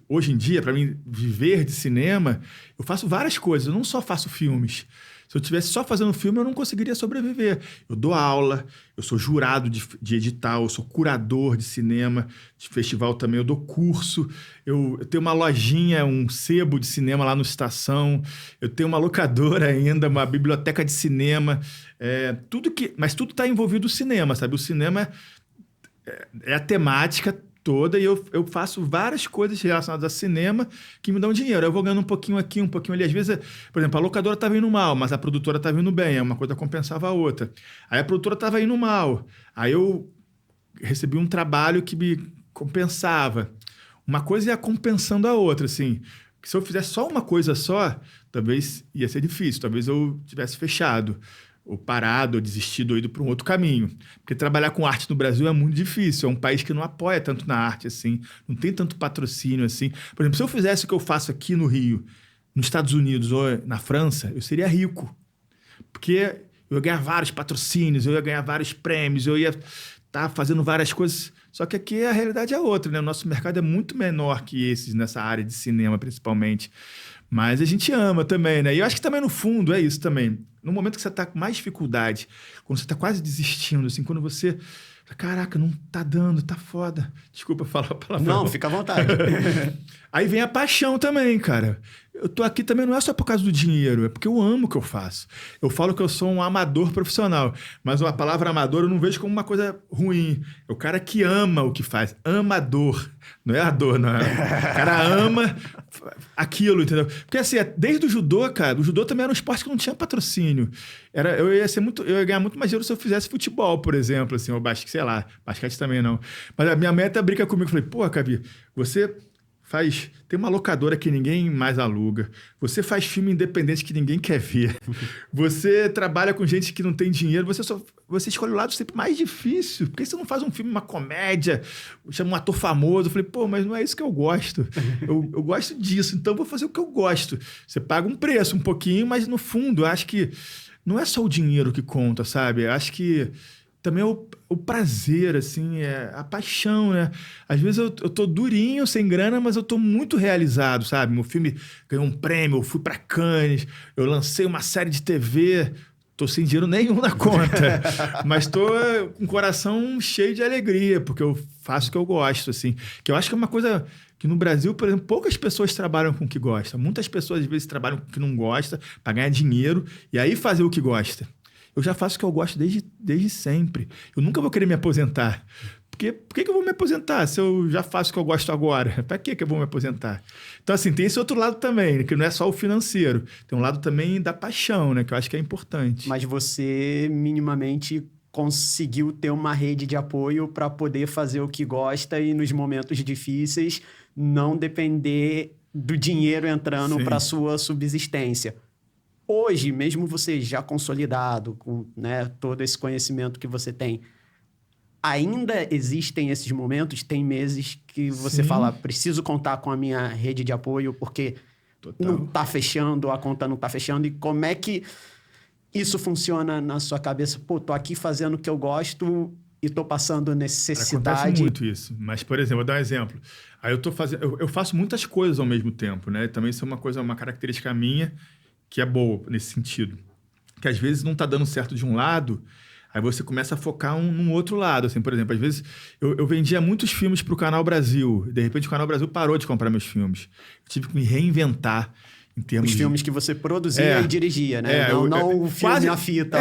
hoje em dia, para mim, viver de cinema, eu faço várias coisas, eu não só faço filmes. Se eu estivesse só fazendo filme, eu não conseguiria sobreviver. Eu dou aula, eu sou jurado de edital, eu sou curador de cinema, de festival também, eu dou curso, eu tenho uma lojinha, um sebo de cinema lá no Estação, eu tenho uma locadora ainda, uma biblioteca de cinema, mas tudo está envolvido no cinema, sabe? O cinema é a temática, toda e eu faço várias coisas relacionadas a cinema que me dão dinheiro. Eu vou ganhando um pouquinho aqui, um pouquinho ali. Às vezes, por exemplo, a locadora estava indo mal, mas a produtora estava indo bem. Uma coisa compensava a outra. Aí a produtora estava indo mal. Aí eu recebi um trabalho que me compensava. Uma coisa ia compensando a outra, assim. Se eu fizesse só uma coisa só, talvez ia ser difícil. Talvez eu tivesse fechado, ou parado, ou desistido, ou ido para um outro caminho. Porque trabalhar com arte no Brasil é muito difícil. É um país que não apoia tanto na arte, assim. Não tem tanto patrocínio, assim. Por exemplo, se eu fizesse o que eu faço aqui no Rio, nos Estados Unidos ou na França, eu seria rico. Porque eu ia ganhar vários patrocínios, eu ia ganhar vários prêmios, eu ia estar fazendo várias coisas. Só que aqui a realidade é outra, né? O nosso mercado é muito menor que esses, nessa área de cinema, principalmente. Mas a gente ama também, né? E eu acho que também, no fundo, é isso também. No momento que você está com mais dificuldade, quando você está quase desistindo, assim, quando você... Caraca, não tá dando, tá foda. Desculpa falar a palavra. Não, fica à vontade. Aí vem a paixão também, cara. Eu tô aqui também não é só por causa do dinheiro, é porque eu amo o que eu faço. Eu falo que eu sou um amador profissional, mas a palavra amador eu não vejo como uma coisa ruim. É o cara que ama o que faz. Amador. Não é a dor, não. O cara ama aquilo, entendeu? Porque assim, desde o judô, cara, o judô também era um esporte que não tinha patrocínio. Eu ia ganhar muito mais dinheiro se eu fizesse futebol, por exemplo, assim, ou sei lá, basquete também não. Mas a minha meta brinca comigo, eu falei, pô, Cabi, você tem uma locadora que ninguém mais aluga, você faz filme independente que ninguém quer ver, você trabalha com gente que não tem dinheiro, você escolhe o lado sempre mais difícil, por que você não faz um filme, uma comédia, chama um ator famoso? Eu falei, pô, mas não é isso que eu gosto, eu gosto disso, então eu vou fazer o que eu gosto. Você paga um preço, um pouquinho, mas no fundo, eu acho que não é só o dinheiro que conta, sabe? Eu acho que também é o prazer, assim, a paixão, né? Às vezes eu tô durinho, sem grana, mas eu tô muito realizado, sabe? Meu filme ganhou um prêmio, eu fui para Cannes, eu lancei uma série de TV, tô sem dinheiro nenhum na conta, mas tô com o coração cheio de alegria, porque eu faço o que eu gosto, assim. Que eu acho que é uma coisa que no Brasil, por exemplo, poucas pessoas trabalham com o que gostam. Muitas pessoas, às vezes, trabalham com o que não gosta para ganhar dinheiro e aí fazer o que gosta. Eu já faço o que eu gosto desde sempre. Eu nunca vou querer me aposentar. Por que eu vou me aposentar se eu já faço o que eu gosto agora? Para que eu vou me aposentar? Então, assim, tem esse outro lado também, que não é só o financeiro. Tem um lado também da paixão, né? Que eu acho que é importante. Mas você minimamente conseguiu ter uma rede de apoio para poder fazer o que gosta e nos momentos difíceis não depender do dinheiro entrando para a sua subsistência. Hoje, mesmo você já consolidado, com, né, todo esse conhecimento que você tem, ainda existem esses momentos? Tem meses que você fala, preciso contar com a minha rede de apoio porque não está fechando, a conta não está fechando. E como é que isso funciona na sua cabeça? Pô, tô aqui fazendo o que eu gosto e tô passando necessidade. Acontece muito isso. Mas, por exemplo, vou dar um exemplo. Aí eu faço muitas coisas ao mesmo tempo, né? Também isso é uma característica minha que é boa nesse sentido. Que às vezes não está dando certo de um lado, aí você começa a focar num outro lado. Assim, por exemplo, às vezes eu vendia muitos filmes para o Canal Brasil. De repente o Canal Brasil parou de comprar meus filmes. Eu tive que me reinventar em termos Os filmes que você produzia e dirigia, né? Não o filme quase, na fita.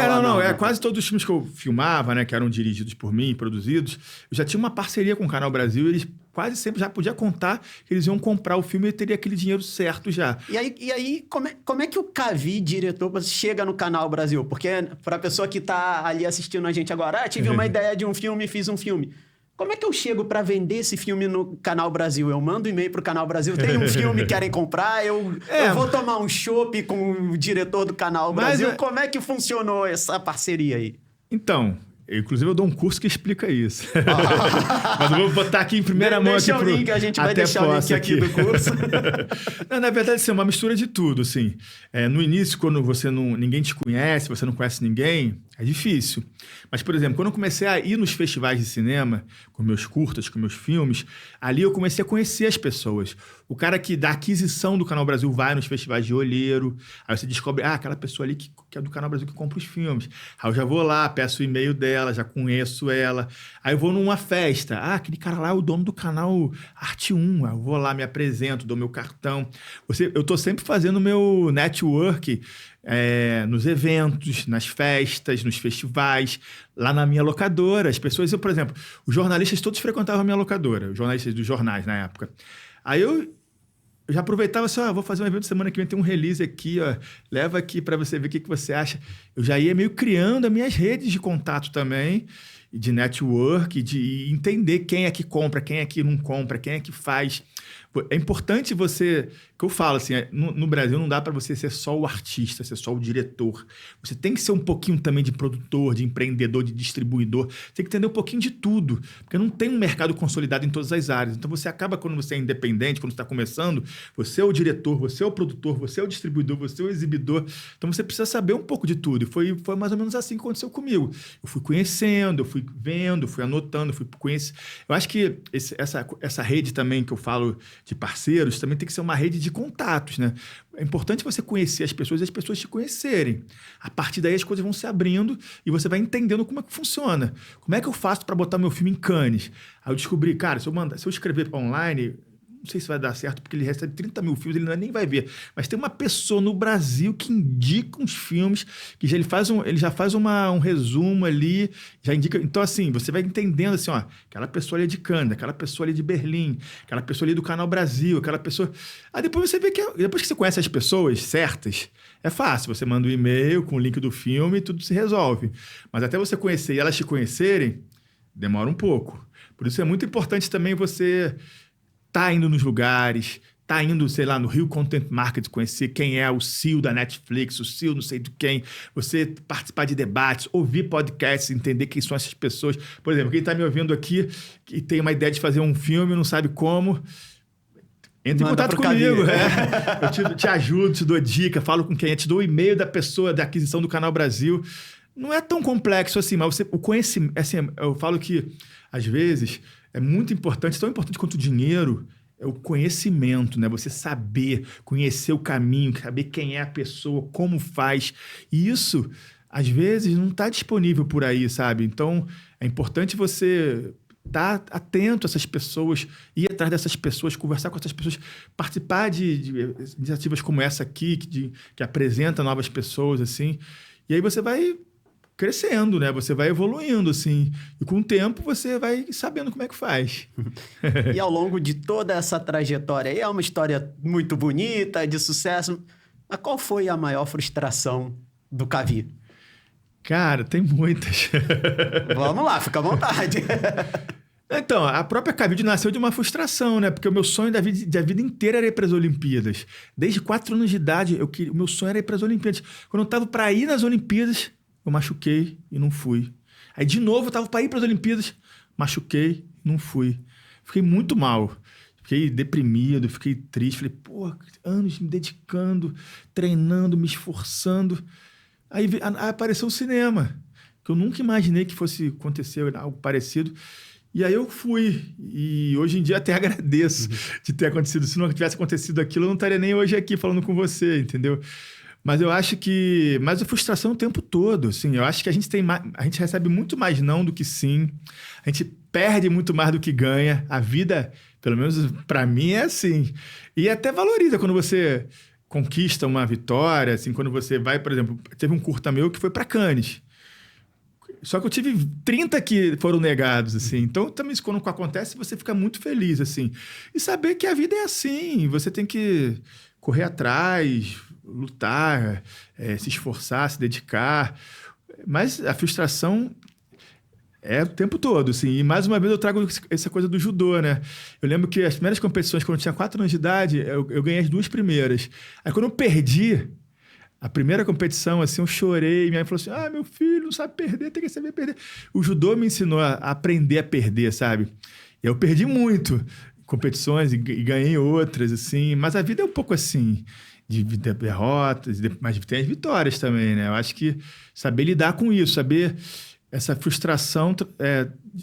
Quase todos os filmes que eu filmava, né, que eram dirigidos por mim, produzidos, eu já tinha uma parceria com o Canal Brasil, eles quase sempre já podia contar que eles iam comprar o filme e teria aquele dinheiro certo já. E aí como é que o Cavi, diretor, chega no Canal Brasil? Porque para a pessoa que está ali assistindo a gente agora, tive uma ideia de um filme e fiz um filme. Como é que eu chego para vender esse filme no Canal Brasil? Eu mando e-mail pro Canal Brasil, tem um filme, querem comprar, eu vou tomar um chopp com o diretor do Canal Brasil. Como é que funcionou essa parceria aí? Então, inclusive eu dou um curso que explica isso. Mas eu vou botar aqui em primeira mão. Deixa o link, a gente vai deixar o link aqui do curso. Não, na verdade, assim, é uma mistura de tudo. Assim. No início, quando ninguém te conhece, você não conhece ninguém, é difícil. Mas, por exemplo, quando eu comecei a ir nos festivais de cinema, com meus curtas, com meus filmes, ali eu comecei a conhecer as pessoas. O cara que da aquisição do Canal Brasil vai nos festivais de olheiro, aí você descobre, aquela pessoa ali que é do Canal Brasil que compra os filmes. Aí eu já vou lá, peço o e-mail dela, já conheço ela. Aí eu vou numa festa, aquele cara lá é o dono do canal Arte 1. Aí eu vou lá, me apresento, dou meu cartão. Eu tô sempre fazendo meu network nos eventos, nas festas, nos festivais, lá na minha locadora. As pessoas, por exemplo, os jornalistas todos frequentavam a minha locadora, os jornalistas dos jornais na época. Aí eu já aproveitava assim, vou fazer um evento semana que vem, tem um release aqui, leva aqui para você ver o que você acha. Eu já ia meio criando as minhas redes de contato também, de network, de entender quem é que compra, quem é que não compra, quem é que faz. É importante você... que eu falo assim, no Brasil não dá para você ser só o artista, ser só o diretor. Você tem que ser um pouquinho também de produtor, de empreendedor, de distribuidor. Você tem que entender um pouquinho de tudo, porque não tem um mercado consolidado em todas as áreas. Então você acaba, quando você é independente, quando você está começando, você é o diretor, você é o produtor, você é o distribuidor, você é o exibidor. Então você precisa saber um pouco de tudo. E foi mais ou menos assim que aconteceu comigo. Eu fui conhecendo, eu fui vendo, fui anotando, fui conhecendo. Eu acho que essa rede também que eu falo de parceiros também tem que ser uma rede de contatos, né? É importante você conhecer as pessoas e as pessoas te conhecerem. A partir daí as coisas vão se abrindo e você vai entendendo como é que funciona. Como é que eu faço para botar meu filme em Cannes? Aí eu descobri, cara, se eu escrever para online, não sei se vai dar certo, porque ele recebe 30 mil filmes, ele nem vai ver. Mas tem uma pessoa no Brasil que indica uns filmes, que ele já faz um resumo ali, já indica. Então, assim, você vai entendendo assim, aquela pessoa ali é de Cannes, aquela pessoa ali é de Berlim, aquela pessoa ali do Canal Brasil, aquela pessoa... Aí depois você vê que, depois que você conhece as pessoas certas, é fácil. Você manda um e-mail com o link do filme e tudo se resolve. Mas até você conhecer e elas te conhecerem, demora um pouco. Por isso é muito importante também você... tá indo nos lugares, tá indo, sei lá, no Rio Content Market, conhecer quem é o CEO da Netflix, o CEO não sei de quem, você participar de debates, ouvir podcasts, entender quem são essas pessoas. Por exemplo, quem está me ouvindo aqui e tem uma ideia de fazer um filme, não sabe como, entra em contato comigo. Eu te ajudo, te dou dica, falo com quem é, te dou o e-mail da pessoa da aquisição do Canal Brasil. Não é tão complexo assim, mas o conhecimento... Assim, eu falo que, às vezes... é muito importante, tão importante quanto o dinheiro, é o conhecimento, né? Você saber, conhecer o caminho, saber quem é a pessoa, como faz. E isso, às vezes, não está disponível por aí, sabe? Então, é importante você estar atento a essas pessoas, ir atrás dessas pessoas, conversar com essas pessoas, participar de iniciativas como essa aqui, que apresenta novas pessoas, assim. E aí você vai... crescendo, né? Você vai evoluindo, assim. E com o tempo você vai sabendo como é que faz. E ao longo de toda essa trajetória aí, é uma história muito bonita, de sucesso. Mas qual foi a maior frustração do Cavi? Cara, tem muitas. Vamos lá, fica à vontade. Então, a própria Cavide nasceu de uma frustração, né? Porque o meu sonho da vida inteira era ir para as Olimpíadas. Desde 4 anos de idade, o meu sonho era ir para as Olimpíadas. Quando eu estava para ir nas Olimpíadas, eu machuquei e não fui. Aí, de novo, eu estava para ir para as Olimpíadas, machuquei e não fui. Fiquei muito mal. Fiquei deprimido, fiquei triste. Falei, pô, anos me dedicando, treinando, me esforçando. Aí apareceu o cinema, que eu nunca imaginei que fosse acontecer algo parecido. E aí eu fui. E hoje em dia até agradeço de ter acontecido. Se não tivesse acontecido aquilo, eu não estaria nem hoje aqui falando com você, entendeu? Mas eu acho que... Mas a frustração o tempo todo, assim. Eu acho que a gente recebe muito mais não do que sim. A gente perde muito mais do que ganha. A vida, pelo menos para mim, é assim. E até valoriza quando você conquista uma vitória, assim, quando você vai, por exemplo... Teve um curta meu que foi para Cannes. Só que eu tive 30 que foram negados, assim. Então, também isso quando acontece, você fica muito feliz, assim. E saber que a vida é assim. Você tem que correr atrás, lutar, se esforçar, se dedicar. Mas a frustração é o tempo todo, assim. E mais uma vez eu trago essa coisa do judô, né? Eu lembro que as primeiras competições, quando eu tinha 4 anos de idade, eu ganhei as 2 primeiras. Aí quando eu perdi a primeira competição, assim, eu chorei. Minha mãe falou assim, meu filho não sabe perder, tem que saber perder. O judô me ensinou a aprender a perder, sabe? E eu perdi muito competições e ganhei outras, assim. Mas a vida é um pouco assim, de derrotas, mas tem as vitórias também, né? Eu acho que saber lidar com isso, saber essa frustração,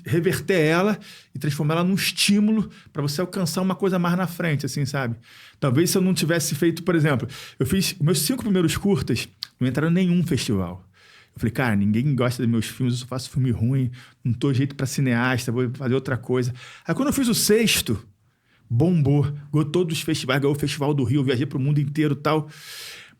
reverter ela e transformar ela num estímulo para você alcançar uma coisa mais na frente, assim, sabe? Talvez se eu não tivesse feito, por exemplo, eu fiz meus 5 primeiros curtas, não entraram em nenhum festival. Eu falei, cara, ninguém gosta dos meus filmes, eu só faço filme ruim, não tô jeito para cineasta, vou fazer outra coisa. Aí quando eu fiz o 6º, bombou, ganhou todos os festivais, ganhou o Festival do Rio, viajei pro mundo inteiro e tal.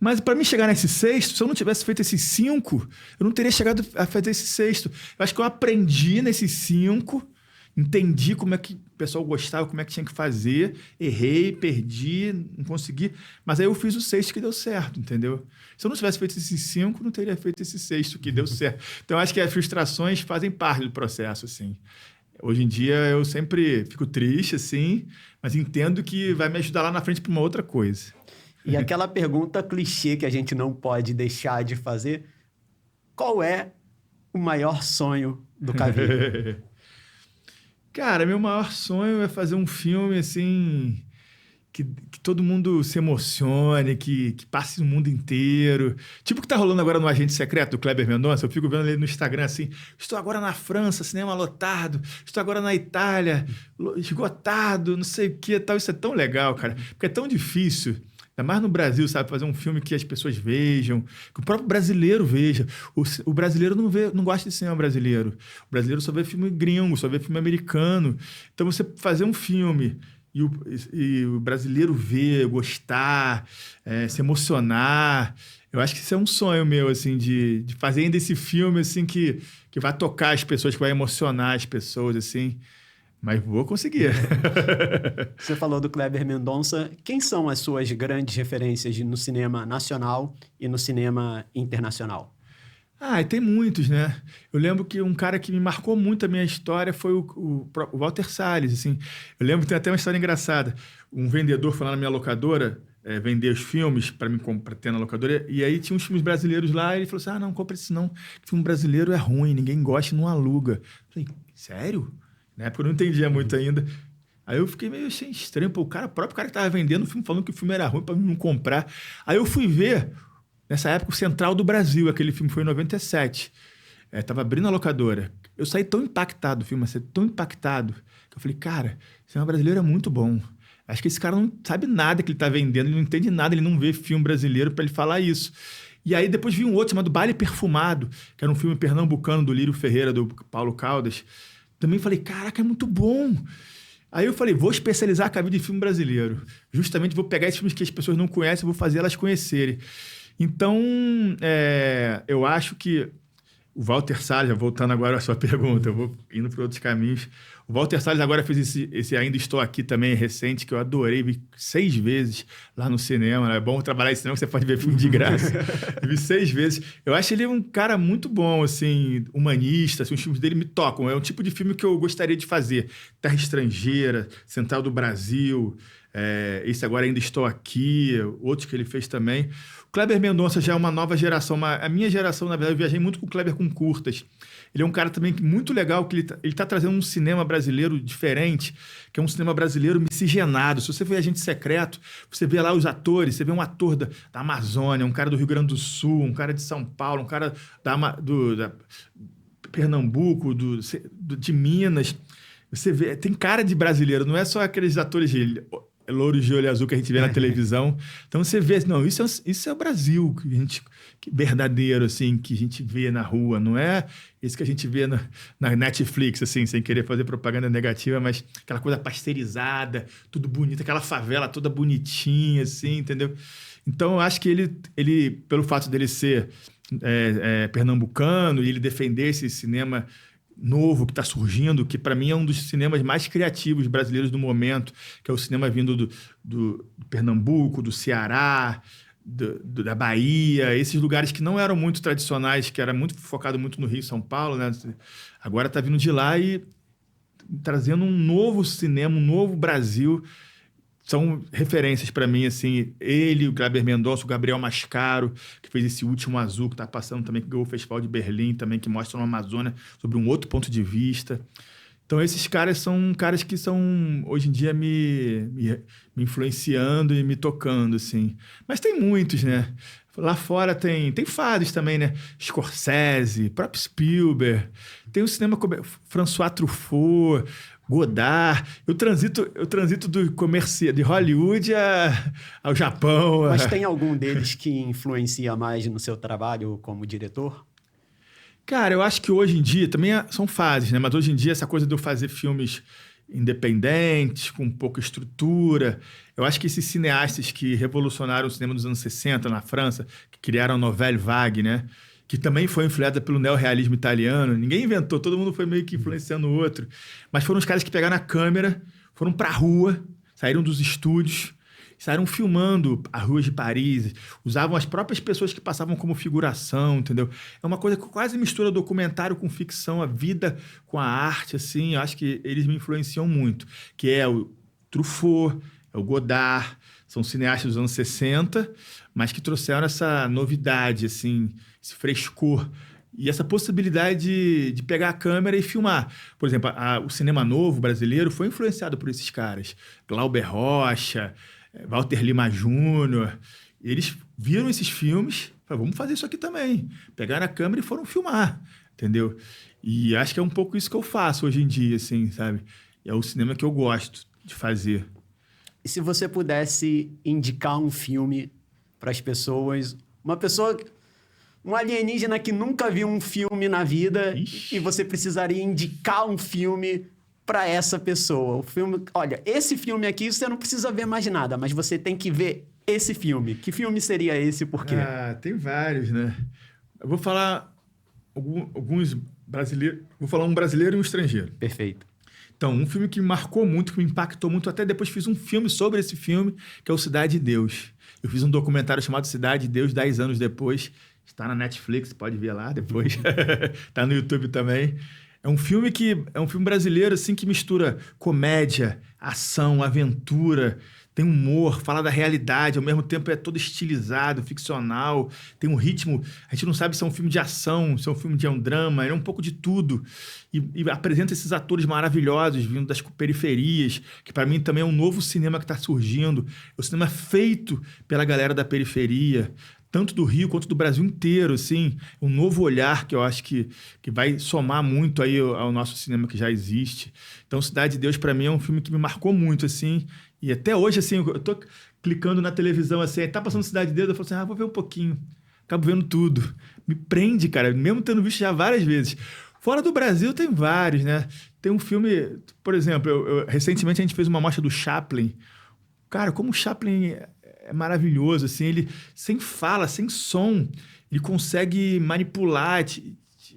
Mas para mim chegar nesse sexto, se eu não tivesse feito esses 5, eu não teria chegado a fazer esse sexto. Eu acho que eu aprendi nesses 5, entendi como é que o pessoal gostava, como é que tinha que fazer, errei, perdi, não consegui. Mas aí eu fiz o sexto que deu certo, entendeu? Se eu não tivesse feito esses 5, não teria feito esse sexto que deu certo. Então eu acho que as frustrações fazem parte do processo, assim. Hoje em dia eu sempre fico triste, assim, mas entendo que vai me ajudar lá na frente para uma outra coisa. E aquela pergunta clichê que a gente não pode deixar de fazer: qual é o maior sonho do Cavilho? Cara, meu maior sonho é fazer um filme, assim, que todo mundo se emocione, que passe no mundo inteiro. Tipo o que tá rolando agora no Agente Secreto, do Kleber Mendonça. Eu fico vendo ele no Instagram assim: estou agora na França, cinema lotado. Estou agora na Itália, esgotado, não sei o que tal. Isso é tão legal, cara. Porque é tão difícil. Ainda mais no Brasil, sabe? Fazer um filme que as pessoas vejam, que o próprio brasileiro veja. O brasileiro não gosta de cinema brasileiro. O brasileiro só vê filme gringo, só vê filme americano. Então, você fazer um filme e o brasileiro ver, gostar, se emocionar, eu acho que isso é um sonho meu, assim, de fazer ainda esse filme, assim, que vai tocar as pessoas, que vai emocionar as pessoas, assim. Mas vou conseguir. Você falou do Kleber Mendonça. Quem são as suas grandes referências no cinema nacional e no cinema internacional? E tem muitos, né? Eu lembro que um cara que me marcou muito a minha história foi o Walter Salles, assim. Eu lembro que tem até uma história engraçada. Um vendedor foi lá na minha locadora vender os filmes para ter na locadora, e aí tinha uns filmes brasileiros lá, e ele falou assim: não, compra esse não. Filme brasileiro é ruim, ninguém gosta e não aluga. Eu falei: sério? Na época eu não entendia muito ainda. Aí eu fiquei meio assim, estranho. Pô, o próprio cara que tava vendendo o filme, falando que o filme era ruim para não comprar. Aí eu fui ver, nessa época, o Central do Brasil. Aquele filme foi em 97. Tava abrindo a locadora. Eu saí tão impactado do filme, tão impactado, que eu falei: cara, o cinema brasileiro é muito bom. Acho que esse cara não sabe nada que ele tá vendendo, ele não entende nada, ele não vê filme brasileiro para ele falar isso. E aí depois vi um outro chamado Baile Perfumado, que era um filme pernambucano do Lírio Ferreira, do Paulo Caldas. Também falei: caraca, é muito bom. Aí eu falei: vou especializar a cabeça de filme brasileiro. Justamente vou pegar esses filmes que as pessoas não conhecem e vou fazer elas conhecerem. Então, eu acho que o Walter Salles, voltando agora à sua pergunta, eu vou indo para outros caminhos. O Walter Salles agora fez esse Ainda Estou Aqui também, recente, que eu adorei, vi 6 vezes lá no cinema. É bom trabalhar em cinema, que você pode ver filme de graça. Eu vi 6 vezes. Eu acho ele um cara muito bom, assim, humanista. Assim, os filmes dele me tocam. É um tipo de filme que eu gostaria de fazer. Terra Estrangeira, Central do Brasil, esse agora Ainda Estou Aqui, outros que ele fez também. O Kleber Mendonça já é uma nova geração. A minha geração, na verdade, eu viajei muito com o Kleber com curtas. Ele é um cara também muito legal, que ele tá trazendo um cinema brasileiro diferente, que é um cinema brasileiro miscigenado. Se você vê Agente Secreto, você vê lá os atores, você vê um ator da Amazônia, um cara do Rio Grande do Sul, um cara de São Paulo, um cara da Pernambuco, de Minas. Você vê, tem cara de brasileiro, não é só aqueles atores de louros de olho azul que a gente vê na televisão. Então você vê, não, isso é o Brasil que verdadeiro, assim, que a gente vê na rua, não é isso que a gente vê na Netflix, assim, sem querer fazer propaganda negativa, mas aquela coisa pasteurizada, tudo bonito, aquela favela toda bonitinha, assim, entendeu? Então eu acho que ele pelo fato dele ser pernambucano e ele defender esse cinema novo que está surgindo, que para mim é um dos cinemas mais criativos brasileiros do momento, que é o cinema vindo do Pernambuco, do Ceará, da Bahia, esses lugares que não eram muito tradicionais, que era muito focado muito no Rio e São Paulo, né? Agora está vindo de lá e trazendo um novo cinema, um novo Brasil. São referências para mim, assim, ele, o Kleber Mendonça, o Gabriel Mascaro, que fez esse Último Azul, que está passando também, que ganhou o Festival de Berlim também, que mostra uma Amazônia sobre um outro ponto de vista. Então, esses caras são caras que são, hoje em dia, me influenciando e me tocando, assim. Mas tem muitos, né? Lá fora tem fados também, né? Scorsese, próprio Spielberg. Tem o cinema como François Truffaut, Godard. Eu transito do comercial de Hollywood ao Japão. Mas tem algum deles que influencia mais no seu trabalho como diretor? Cara, eu acho que hoje em dia, também são fases, né? Mas hoje em dia, essa coisa de eu fazer filmes independentes, com pouca estrutura. Eu acho que esses cineastas que revolucionaram o cinema dos anos 60 na França, que criaram a Nouvelle Vague, né? Que também foi influenciada pelo neorrealismo italiano. Ninguém inventou, todo mundo foi meio que influenciando o outro. Mas foram os caras que pegaram a câmera, foram pra rua, saíram dos estúdios, saíram filmando as ruas de Paris, usavam as próprias pessoas que passavam como figuração, entendeu? É uma coisa que quase mistura documentário com ficção, a vida com a arte, assim. Eu acho que eles me influenciam muito, que é o Truffaut, é o Godard, são cineastas dos anos 60, mas que trouxeram essa novidade, assim, esse frescor e essa possibilidade de pegar a câmera e filmar. Por exemplo, o cinema novo brasileiro foi influenciado por esses caras. Glauber Rocha, Walter Lima Júnior. Eles viram esses filmes e falaram, vamos fazer isso aqui também. Pegaram a câmera e foram filmar, entendeu? E acho que é um pouco isso que eu faço hoje em dia, assim, sabe? É o cinema que eu gosto de fazer. E se você pudesse indicar um filme para as pessoas, um alienígena que nunca viu um filme na vida, Ixi. e você precisaria indicar um filme para essa pessoa. O filme, olha, esse filme aqui você não precisa ver mais nada, mas você tem que ver esse filme. Que filme seria esse e por quê? Tem vários, né? Eu vou falar alguns brasileiros. Vou falar um brasileiro e um estrangeiro. Perfeito. Então, um filme que me marcou muito, que me impactou muito, até depois fiz um filme sobre esse filme, que é o Cidade de Deus. Eu fiz um documentário chamado Cidade de Deus, 10 anos depois. Está na Netflix, pode ver lá depois. Está no YouTube também. É um filme brasileiro assim, que mistura comédia, ação, aventura, tem humor, fala da realidade, ao mesmo tempo é todo estilizado, ficcional, tem um ritmo, a gente não sabe se é um filme de ação, se é um filme de um drama, é um pouco de tudo. E apresenta esses atores maravilhosos vindo das periferias, que para mim também é um novo cinema que está surgindo, é o cinema feito pela galera da periferia, tanto do Rio quanto do Brasil inteiro, assim, um novo olhar que eu acho que vai somar muito aí ao nosso cinema que já existe. Então, Cidade de Deus, para mim, é um filme que me marcou muito, assim, e até hoje, assim, eu tô clicando na televisão, assim, aí tá passando Cidade de Deus, eu falo assim, vou ver um pouquinho, acabo vendo tudo. Me prende, cara, mesmo tendo visto já várias vezes. Fora do Brasil tem vários, né? Tem um filme, por exemplo, recentemente a gente fez uma mostra do Chaplin. Cara, como o Chaplin é maravilhoso, assim, ele sem fala, sem som, ele consegue manipular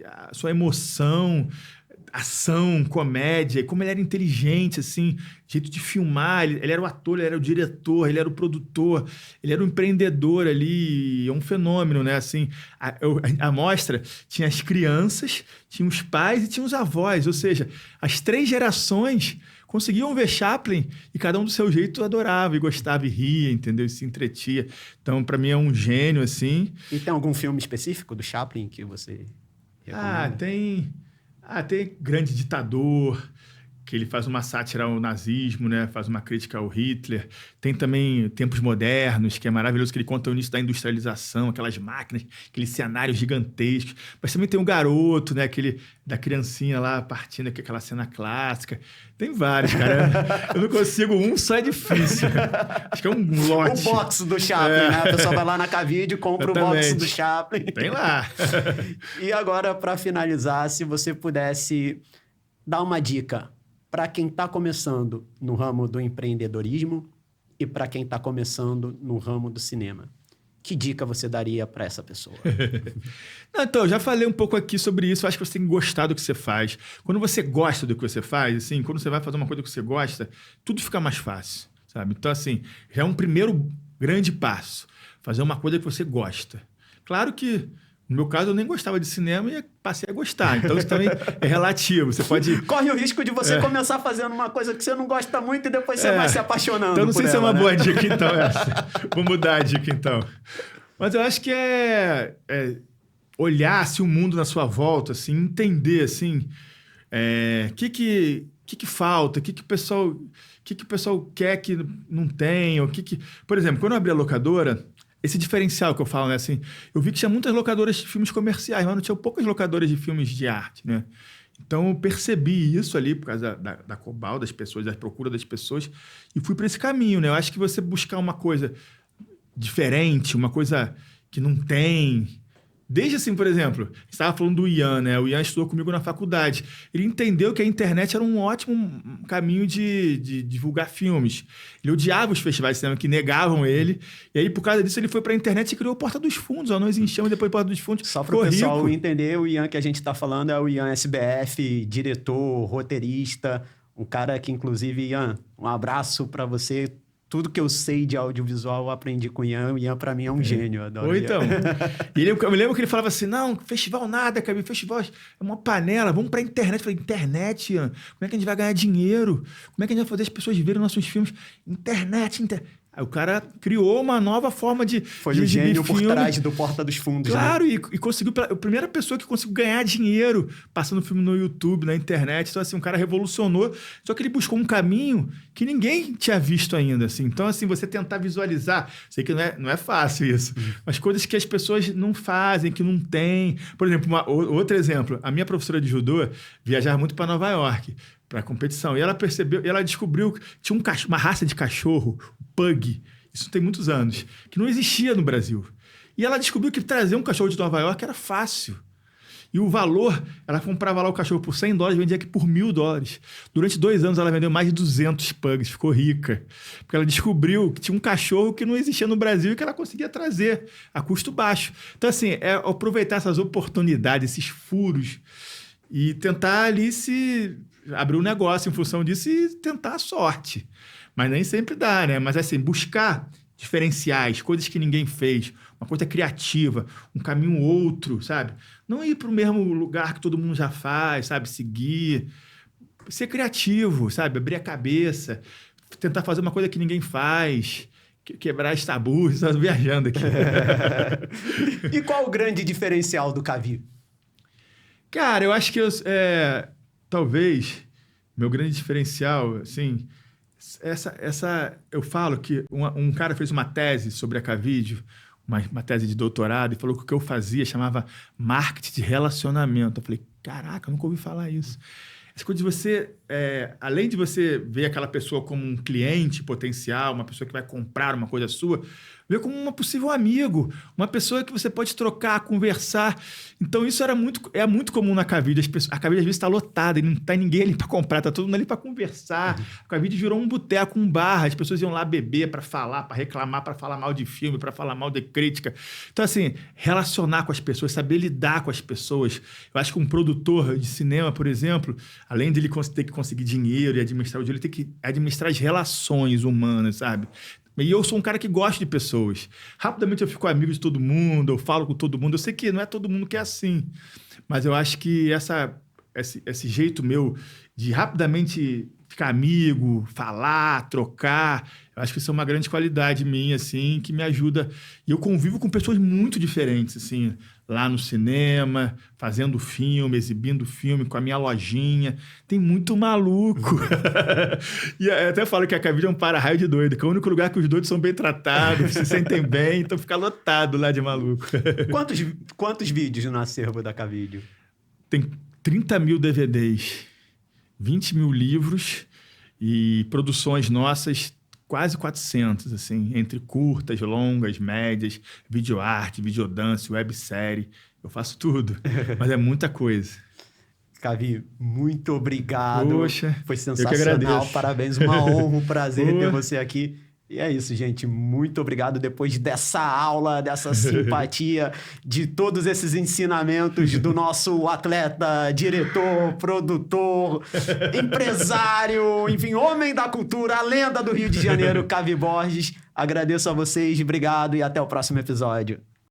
a sua emoção, ação, comédia, como ele era inteligente, assim, jeito de filmar, ele era o ator, ele era o diretor, ele era o produtor, ele era o empreendedor ali, é um fenômeno, né, assim, a mostra tinha as crianças, tinha os pais e tinha os avós, ou seja, as 3 gerações conseguiam ver Chaplin e cada um do seu jeito adorava e gostava e ria, entendeu? E se entretia. Então, para mim, é um gênio, assim. E tem algum filme específico do Chaplin que você recomenda? Tem Grande Ditador, que ele faz uma sátira ao nazismo, né? Faz uma crítica ao Hitler. Tem também Tempos Modernos, que é maravilhoso, que ele conta o início da industrialização, aquelas máquinas, aqueles cenários gigantescos. Mas também tem o Garoto, né? Aquele da criancinha lá partindo, aquela cena clássica. Tem vários, cara. Eu não consigo, um só é difícil. Acho que é um lote. O box do Chaplin, né? A pessoa vai lá na Cavide e compra Exatamente. o box do Chaplin. Tem lá. E agora, para finalizar, se você pudesse dar uma dica para quem está começando no ramo do empreendedorismo e para quem está começando no ramo do cinema, que dica você daria para essa pessoa? Não, então, eu já falei um pouco aqui sobre isso. Eu acho que você tem que gostar do que você faz. Quando você gosta do que você faz, assim, quando você vai fazer uma coisa que você gosta, tudo fica mais fácil, sabe? Então, assim, já é um primeiro grande passo. Fazer uma coisa que você gosta. Claro que, no meu caso, eu nem gostava de cinema e passei a gostar. Então, isso também é relativo. Você pode... Corre o risco de você começar fazendo uma coisa que você não gosta muito e depois você vai se apaixonando. Então, não sei por se é ela, uma né? boa dica, então, essa. Vou mudar a dica, então. Mas eu acho que é olhar assim, o mundo na sua volta, assim, entender assim, o que falta, o que o pessoal quer que não tem, Por exemplo, quando eu abri a locadora, esse diferencial que eu falo, né, assim, eu vi que tinha muitas locadoras de filmes comerciais, mas não tinha poucas locadoras de filmes de arte, né? Então eu percebi isso ali por causa da Cobal, das pessoas, da procura das pessoas, e fui para esse caminho, né? Eu acho que você buscar uma coisa diferente, uma coisa que não tem, Desde assim, por exemplo, você estava falando do Ian, né? O Ian estudou comigo na faculdade. Ele entendeu que a internet era um ótimo caminho de divulgar filmes. Ele odiava os festivais de cinema que negavam ele. E aí, por causa disso, ele foi para a internet e criou Porta dos Fundos. Ó, nós enchemos depois Porta dos Fundos. Só para o pessoal entender, o Ian que a gente está falando é o Ian SBF, diretor, roteirista, um cara que, inclusive, Ian, um abraço para você. Tudo que eu sei de audiovisual eu aprendi com o Ian. O Ian, pra mim, é um gênio. Eu adoro. Ou então. E eu me lembro que ele falava assim, não, festival nada, cara. Festival é uma panela. Vamos pra internet. Eu falei, internet, Ian? Como é que a gente vai ganhar dinheiro? Como é que a gente vai fazer as pessoas verem nossos filmes? Internet. Aí o cara criou uma nova forma de Foi o gênio por trás do Porta dos Fundos. Claro, né? e conseguiu... A primeira pessoa que conseguiu ganhar dinheiro passando filme no YouTube, na internet. Então, assim, um cara revolucionou. Só que ele buscou um caminho que ninguém tinha visto ainda, assim. Então, assim, você tentar visualizar... Sei que não é fácil isso. Mas coisas que as pessoas não fazem, que não têm. Por exemplo, outro exemplo. A minha professora de judô viajava muito para Nova York, para competição. E ela descobriu que tinha uma raça de cachorro, pug, isso tem muitos anos, que não existia no Brasil. E ela descobriu que trazer um cachorro de Nova York era fácil. E o valor, ela comprava lá o cachorro por $100, vendia aqui por $1.000. Durante 2 anos ela vendeu mais de 200 pugs, ficou rica. Porque ela descobriu que tinha um cachorro que não existia no Brasil e que ela conseguia trazer a custo baixo. Então, assim, é aproveitar essas oportunidades, esses furos, e tentar ali abrir um negócio em função disso e tentar a sorte. Mas nem sempre dá, né? Mas assim, buscar diferenciais, coisas que ninguém fez, uma coisa criativa, um caminho outro, sabe? Não ir para o mesmo lugar que todo mundo já faz, sabe? Seguir, ser criativo, sabe? Abrir a cabeça, tentar fazer uma coisa que ninguém faz, quebrar os tabus, só viajando aqui. E qual o grande diferencial do Cavi? Cara, eu acho que talvez meu grande diferencial, assim... eu falo que um cara fez uma tese sobre a Cavídeo, uma tese de doutorado, e falou que o que eu fazia chamava marketing de relacionamento. Eu falei, caraca, eu nunca ouvi falar isso. Essa coisa de você, além de você ver aquela pessoa como um cliente potencial, uma pessoa que vai comprar uma coisa sua, ver como um possível amigo, uma pessoa que você pode trocar, conversar. Então, isso é muito comum na Cavídeo. A Cavídeo, às vezes, está lotada e não está ninguém ali para comprar, está todo mundo ali para conversar. A Cavídeo virou um boteco, um bar. As pessoas iam lá beber para falar, para reclamar, para falar mal de filme, para falar mal de crítica. Então, assim, relacionar com as pessoas, saber lidar com as pessoas. Eu acho que um produtor de cinema, por exemplo, além de ele ter que conseguir dinheiro e administrar o dinheiro, ele tem que administrar as relações humanas, sabe? E eu sou um cara que gosta de pessoas. Rapidamente eu fico amigo de todo mundo, eu falo com todo mundo. Eu sei que não é todo mundo que é assim. Mas eu acho que esse jeito meu de rapidamente ficar amigo, falar, trocar, eu acho que isso é uma grande qualidade minha, assim, que me ajuda. E eu convivo com pessoas muito diferentes, assim, lá no cinema, fazendo filme, exibindo filme, com a minha lojinha. Tem muito maluco. E eu até falo que a Cavídeo é um para-raio de doido, que é o único lugar que os doidos são bem tratados, se sentem bem, então fica lotado lá de maluco. Quantos vídeos no acervo da Cavídeo? Tem 30 mil DVDs, 20 mil livros e produções nossas quase 400, assim, entre curtas, longas, médias, videoarte, videodance, websérie. Eu faço tudo, mas é muita coisa. Cavi, muito obrigado. Poxa, foi sensacional. Eu que agradeço. Parabéns, uma honra, um prazer ter você aqui. E é isso, gente. Muito obrigado. Depois dessa aula, dessa simpatia, de todos esses ensinamentos do nosso atleta, diretor, produtor, empresário, enfim, homem da cultura, a lenda do Rio de Janeiro, Cavi Borges. Agradeço a vocês, obrigado e até o próximo episódio.